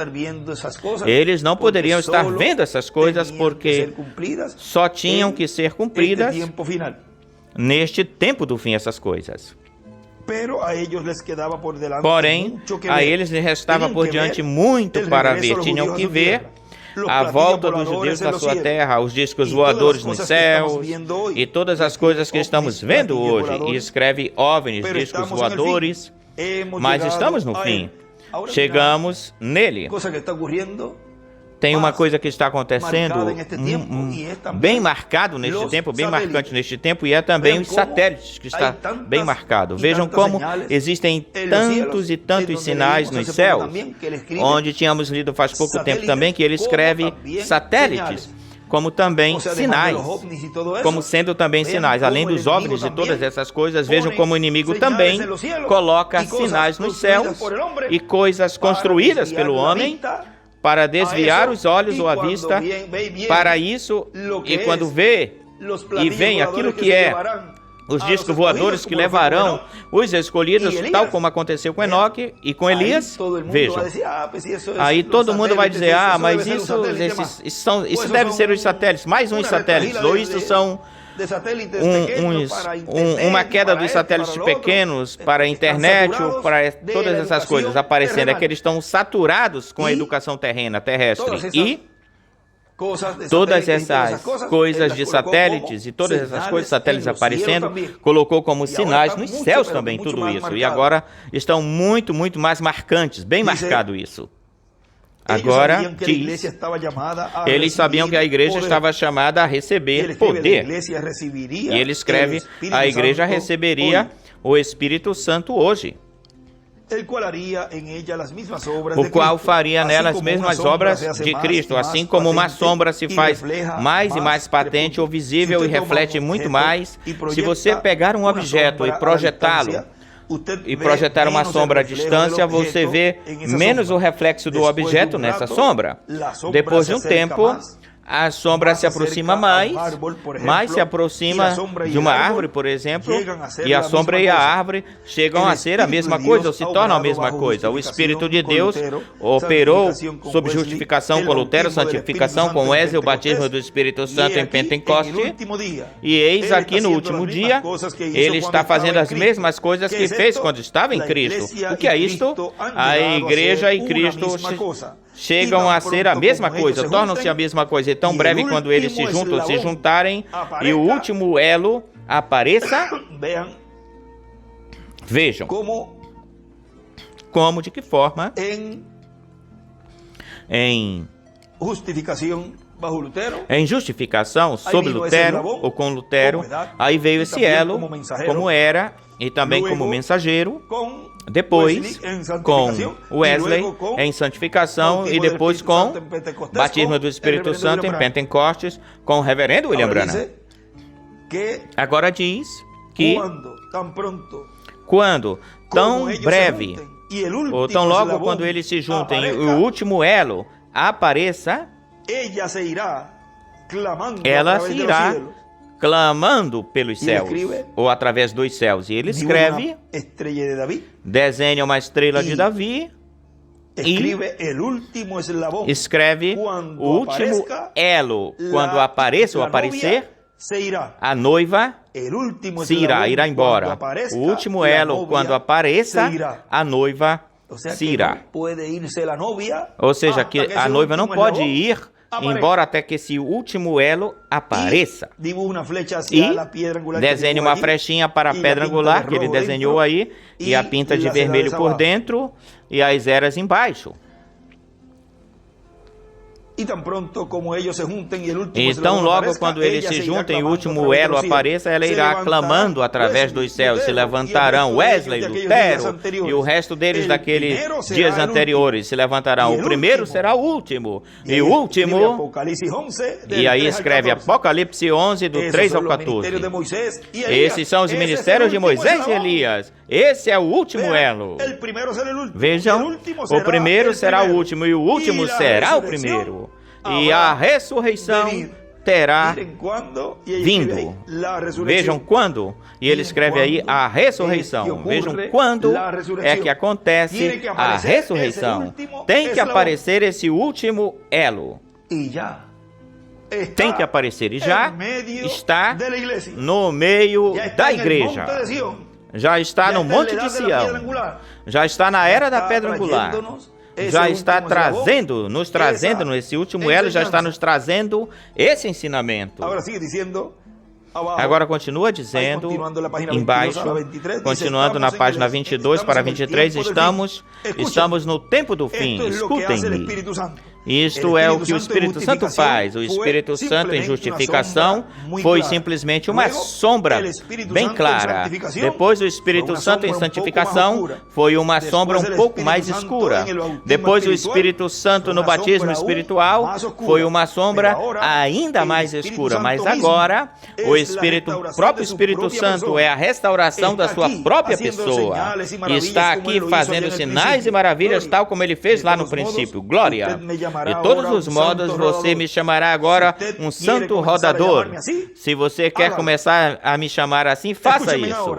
Eles não poderiam estar vendo essas coisas porque só tinham que ser cumpridas neste tempo do fim, essas coisas. Porém, a eles lhes restava por diante muito para ver. Tinham que ver a volta dos judeus da sua terra, os discos voadores nos céus e todas as coisas que estamos vendo hoje. E escreve OVNIs, discos voadores, mas estamos no fim. Chegamos nele. tem uma coisa que está acontecendo bem marcado neste tempo, bem marcante neste tempo, e é também os satélites que está bem marcado. Vejam como existem tantos e tantos sinais nos céus, onde tínhamos lido faz pouco tempo também que ele escreve satélites, como também sinais, como sendo também sinais. Além dos OVNIs e todas essas coisas, vejam como o inimigo também coloca sinais nos céus e coisas construídas pelo homem para desviar os olhos ou a vista para isso, e quando vê e vem aquilo que é os discos voadores que levarão os escolhidos, tal como aconteceu com Enoque e com Elias. Vejam, aí todo mundo vai dizer, mas isso deve ser os satélites, mais uns satélites, ou isso são uma queda dos satélites pequenos para a internet ou para todas essas coisas aparecendo. É que eles estão saturados com a educação terrestre. E todas essas coisas de satélites e todas essas coisas, satélites aparecendo, colocou como sinais nos céus também tudo isso. E agora estão muito, muito mais marcantes, bem marcado isso. Agora, eles sabiam que a igreja estava chamada a receber poder. E ele escreve, a igreja receberia o Espírito Santo hoje, o qual faria nela as mesmas obras de Cristo, assim como uma sombra se faz mais e mais patente ou visível e reflete muito mais. Se você pegar um objeto e projetá-lo, e projetar uma sombra à distância, você vê menos o reflexo do objeto nessa sombra. Depois de um tempo, a sombra se aproxima mais se aproxima de uma árvore, por exemplo, e a sombra e a árvore chegam a ser a mesma coisa, ou se tornam a mesma coisa. O Espírito de Deus operou sob justificação com Lutero, santificação com Wesley, o batismo do Espírito Santo em Pentecoste, e eis aqui no último dia, ele está fazendo as mesmas coisas que fez quando estava em Cristo. O que é isto? A igreja e Cristo chegam a ser a mesma coisa, tornam-se a mesma coisa. E tão breve quando eles se juntarem e o último elo apareça, vejam como, de que forma, em justificação sob Lutero ou com Lutero, aí veio esse elo como era e também como mensageiro. Depois, com Wesley em santificação e depois com batismo do Espírito Santo em Pentecostes com o reverendo William Branham. Agora diz que quando tão breve ou tão logo quando eles se juntem e o último elo apareça, ela se irá clamando pelos céus, ou através dos céus. E ele escreve, desenha uma estrela de Davi e escreve o último elo. Quando apareça ou aparecer, a noiva se irá embora. O último elo, quando apareça, a noiva se irá. Ou seja, que a noiva não pode ir embora até que esse último elo apareça. E desenhe uma flechinha para a pedra angular, que ele desenhou aí, e a pinta de vermelho por dentro, e as eras embaixo. Então, logo quando eles se juntem e o último elo apareça, ela irá clamando através dos céus. Se levantarão Wesley, Lutero e o resto deles daqueles dias anteriores se levantarão. O primeiro será o último, e o último, e aí escreve Apocalipse 11, do 3 ao 14. Esses são os ministérios de Moisés e Elias. Esse é o último elo. Vejam, o primeiro será o último e o último será o primeiro. E a ressurreição terá vindo. Vejam quando. E ele escreve aí a ressurreição. Vejam quando é que acontece a ressurreição. Tem que aparecer esse último elo. Tem que aparecer. E já está no meio da igreja. Já está no Monte de Sião. Já está na era da pedra angular. Já está nos trazendo nesse último elo, já está nos trazendo esse ensinamento. Agora continua dizendo, embaixo, continuando na página 22 para 23, estamos no tempo do fim, escutem-me. Isto é o que o Espírito Santo faz. O Espírito Santo em justificação foi simplesmente uma sombra bem clara. Depois o Espírito Santo em santificação foi uma sombra um pouco mais escura. Depois o Espírito Santo no batismo espiritual foi uma sombra ainda mais escura. Mas agora o próprio Espírito Santo é a restauração da sua própria pessoa. E está aqui fazendo sinais e maravilhas tal como ele fez lá no princípio. Glória! De todos os modos, você me chamará agora um santo rodador. Se você quer começar a me chamar assim, faça isso.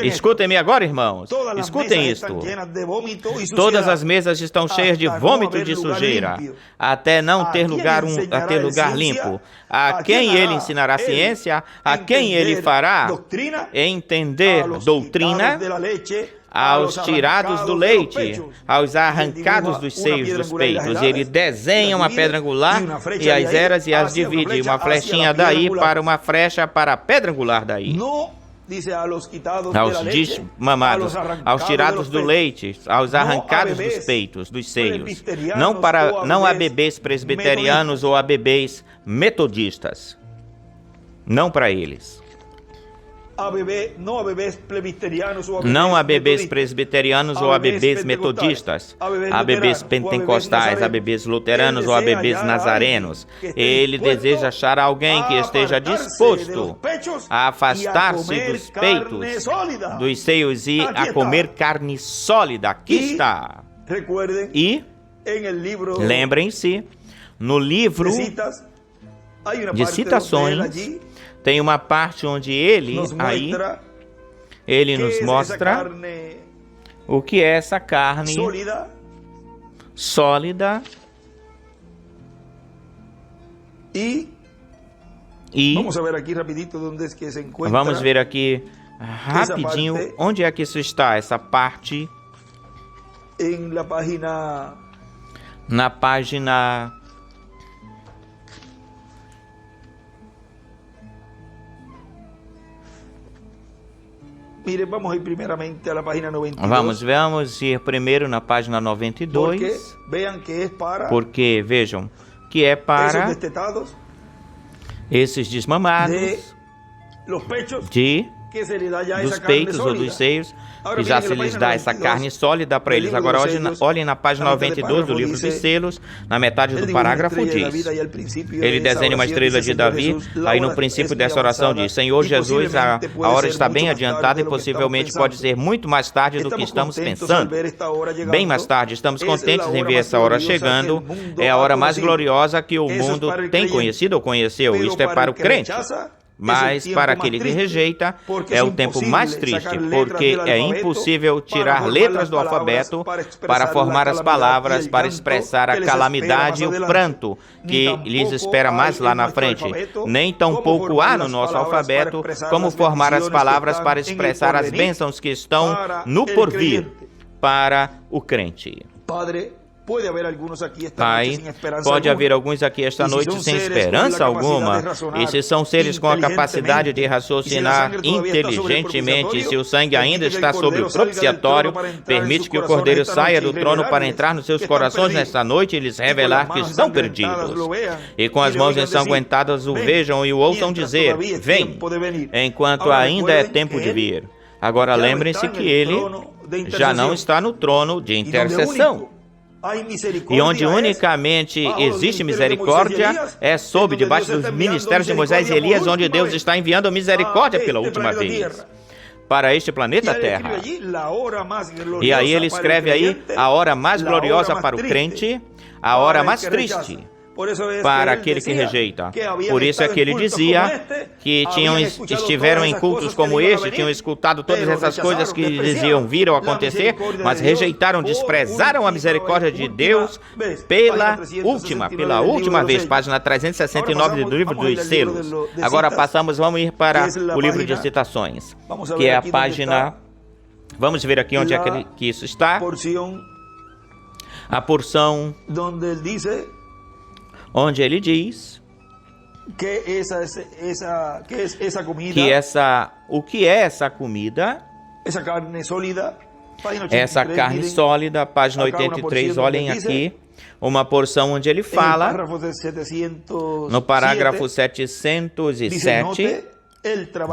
Escutem-me agora, irmãos. Escutem isto. Todas as mesas estão cheias de vômito e de sujeira, até não ter lugar limpo. A quem ele ensinará ciência, a quem ele fará entender doutrina, aos tirados do leite, aos arrancados dos seios dos peitos. E ele desenha uma pedra angular e as eras e as divide. Uma flechinha daí para uma flecha para a pedra angular daí. Aos desmamados, aos tirados do leite, aos arrancados dos peitos, dos seios. Não a bebês presbiterianos ou a bebês metodistas. Não para eles. Não a bebês presbiterianos ou a bebês metodistas, a bebês pentecostais, a bebês luteranos ou a bebês nazarenos. Ele deseja achar alguém que esteja disposto a afastar-se dos peitos, dos seios e a comer carne sólida. Aqui está. E lembrem-se, no livro de citações, tem uma parte onde ele nos mostra o que é essa carne sólida e vamos ver aqui rapidinho onde é que isso está, essa parte na página Vamos ir primeiro na página 92, porque vejam que é para esses desmamados dos peitos ou dos seios, que já se lhes dá essa carne sólida para eles. Agora olhem na página 92 do livro dos selos, na metade do parágrafo diz, ele desenha uma estrela de Davi, aí no princípio dessa oração diz, Senhor Jesus, a hora está bem adiantada e possivelmente pode ser muito mais tarde do que estamos pensando. Bem mais tarde, estamos contentes em ver essa hora chegando, é a hora mais gloriosa que o mundo tem conhecido ou conheceu, isto é para o crente. Mas para aquele que rejeita, é o tempo mais triste, porque é impossível tirar letras do alfabeto para formar as palavras, para expressar a calamidade e o pranto que lhes espera mais lá na frente. Nem tampouco há no nosso alfabeto como formar as palavras para expressar as bênçãos que estão no porvir para o crente. Pai, pode haver alguns aqui esta noite sem esperança alguma, e se são seres com a capacidade de raciocinar inteligentemente, e se o sangue ainda está sobre o propiciatório, permite que o Cordeiro saia do trono para entrar nos seus corações nesta noite e lhes revelar que estão perdidos. E com as mãos ensanguentadas o vejam e o ouçam dizer, vem, enquanto ainda é tempo de vir. Agora lembrem-se que ele já não está no trono de intercessão. E onde unicamente existe misericórdia é sob, debaixo dos ministérios de Moisés e Elias, onde Deus está enviando misericórdia pela última vez para este planeta Terra. E aí ele escreve aí a hora mais gloriosa para o crente, a hora mais triste para aquele que rejeita. Por isso é que ele dizia que estiveram em cultos como este, tinham escutado todas essas coisas que diziam viram acontecer, mas rejeitaram, desprezaram a misericórdia de Deus pela última vez, página 369 do livro dos selos. Agora vamos ir para o livro de citações, que é a página, vamos ver aqui onde é que isso está, a porção onde ele diz, o que é essa comida? Essa carne sólida. Essa carne sólida, página 83, olhem aqui, uma porção onde ele fala, no parágrafo 707,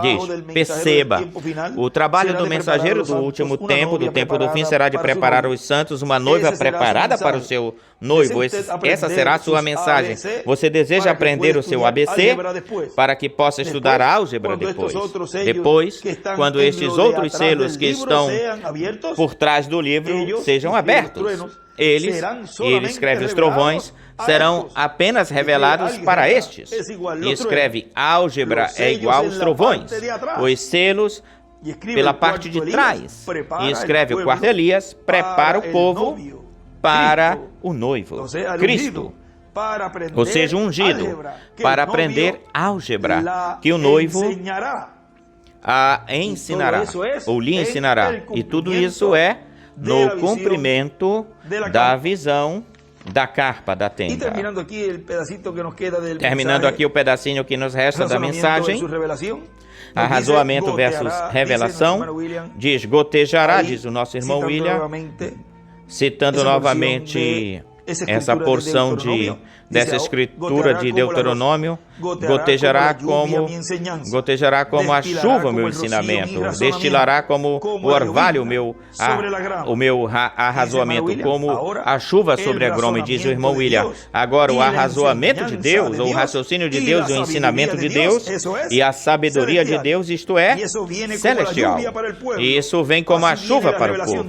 diz, perceba, o trabalho do mensageiro do último tempo, do tempo do fim, será de preparar os santos, uma noiva preparada para o seu noivo. Essa será a sua mensagem. Você deseja aprender o seu ABC para que possa estudar álgebra depois. Depois, quando estes outros selos que estão por trás do livro sejam abertos, ele escreve os trovões, serão apenas revelados para estes. E escreve, álgebra é igual aos trovões, os selos pela parte de trás. E escreve, o quarto Elias prepara o povo para o noivo, Cristo. Ou seja, ungido, para aprender álgebra, que o noivo ensinará, ou lhe ensinará. E tudo isso é no cumprimento da visão da carpa da tenda. Terminando aqui o pedacinho que nos resta da mensagem, arrazoamento versus revelação, diz, gotejará, diz o nosso irmão William, citando novamente essa porção dessa escritura de Deuteronômio, gotejará como a chuva o meu ensinamento, destilará como o orvalho o meu arrazoamento, como a chuva sobre a grome, diz o irmão William. Agora, o arrazoamento de Deus, ou o raciocínio de Deus, e o ensinamento de Deus, e a sabedoria de Deus, isto é celestial. E isso vem como a chuva para o povo.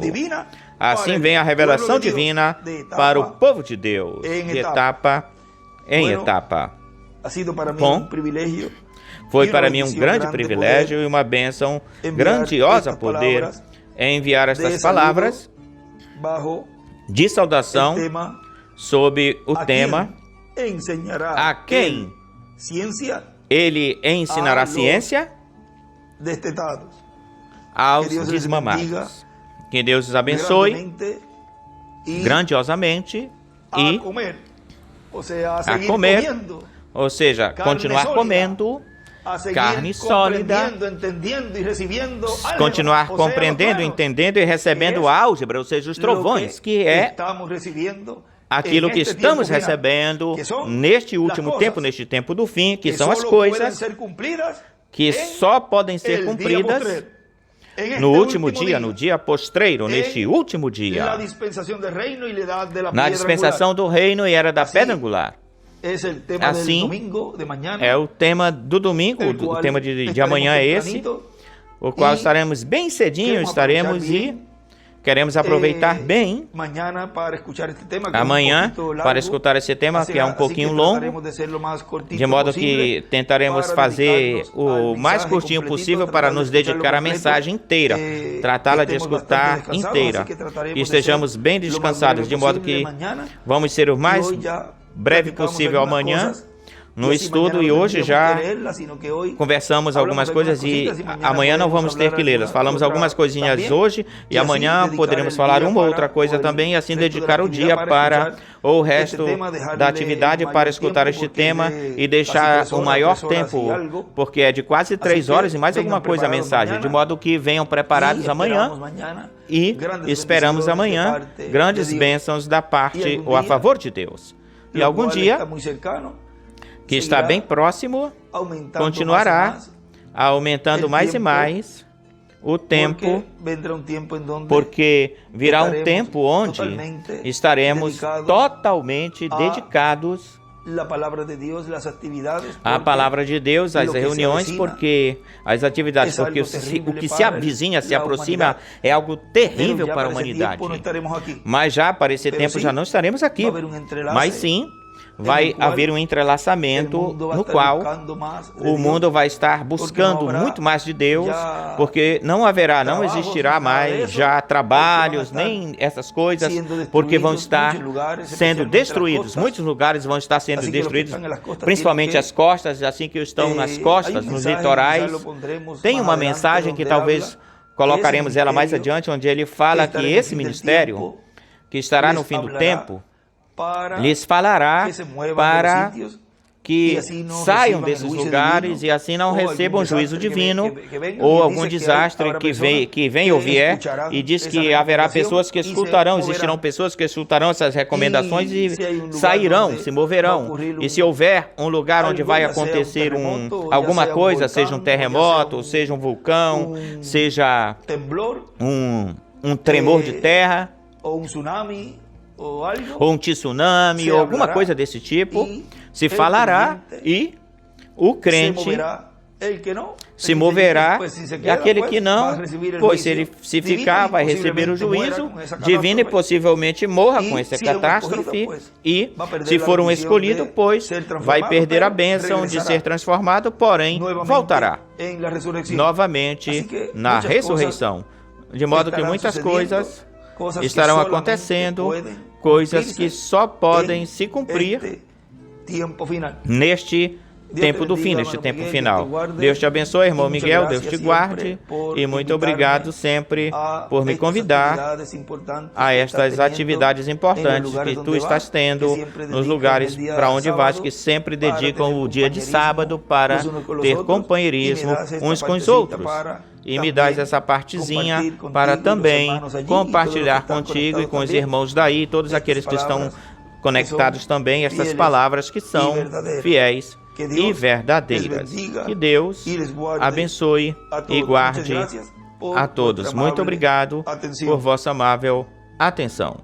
Assim vem a revelação divina para o povo de Deus, de etapa em etapa. Bom, foi para mim um grande privilégio e uma bênção grandiosa poder enviar estas palavras de saudação sob o tema a quem ele ensinará ciência aos desmamados. Que Deus os abençoe grandiosamente e a comer, ou seja, continuar comendo carne sólida, continuar compreendendo, entendendo e recebendo a álgebra, ou seja, os trovões, que é aquilo que estamos recebendo neste último tempo, neste tempo do fim, que são as coisas que só podem ser cumpridas no último dia, no dia postreiro, neste último dia, na dispensação do reino e era da pedra angular. Assim, é o tema do domingo, o tema de amanhã é esse, o qual estaremos bem cedinho, e queremos aproveitar bem amanhã para escutar esse tema, que é um pouquinho longo, de modo que tentaremos fazer o mais curtinho possível para nos dedicar à mensagem inteira, tratá-la de escutar inteira, e estejamos bem descansados, de modo que vamos ser o mais breve possível amanhã no estudo, e hoje já conversamos algumas coisas e amanhã não vamos ter que lê-las. Falamos algumas coisinhas hoje e amanhã poderemos falar uma ou outra coisa também, e assim dedicar o dia para o resto da atividade para escutar este tema e deixar o maior tempo, porque é de quase 3 horas e mais alguma coisa a mensagem, de modo que venham preparados amanhã e esperamos amanhã grandes bênçãos da parte ou a favor de Deus. E algum dia que está bem próximo, continuará aumentando mais e mais o tempo, porque virá um tempo onde estaremos totalmente dedicados à palavra de Deus, às reuniões, porque as atividades, porque o que se avizinha, se aproxima, é algo terrível para a humanidade. Mas já para esse tempo já não estaremos aqui, mas sim vai haver um entrelaçamento no qual o mundo vai estar buscando muito mais de Deus, porque não existirá mais já trabalhos, nem essas coisas, porque vão estar sendo destruídos. Muitos lugares vão estar sendo destruídos, principalmente as costas, assim que estão nas costas, nos litorais. Tem uma mensagem que talvez colocaremos ela mais adiante, onde ele fala que esse ministério, que estará no fim do tempo, lhes falará para que saiam desses lugares e assim não recebam juízo divino, ou algum desastre que vem ou vier, e diz que haverá pessoas que escutarão, existirão pessoas que escutarão essas recomendações e sairão, se moverão. E se houver um lugar onde vai acontecer alguma coisa, seja um terremoto, seja um vulcão, seja um tremor de terra, ou um tsunami, ou alguma coisa desse tipo, se falará e o crente se moverá, e aquele que não, pois se ficar, vai receber o juízo divino e possivelmente morra com essa catástrofe, e se for um escolhido, pois vai perder a bênção de ser transformado, porém voltará novamente na ressurreição. De modo que muitas coisas estarão acontecendo, coisas que só podem se cumprir neste tempo do fim, neste tempo final. Deus te abençoe, irmão Miguel, Deus te guarde, e muito obrigado sempre por me convidar a estas atividades importantes que tu estás tendo nos lugares para onde vais, que sempre dedicam o dia de sábado para ter companheirismo uns com os outros. E me dás essa partezinha para também compartilhar contigo e com os irmãos daí, todos aqueles que estão conectados também, estas palavras que são fiéis e verdadeiras. Que Deus abençoe e guarde a todos. Muito obrigado por vossa amável atenção.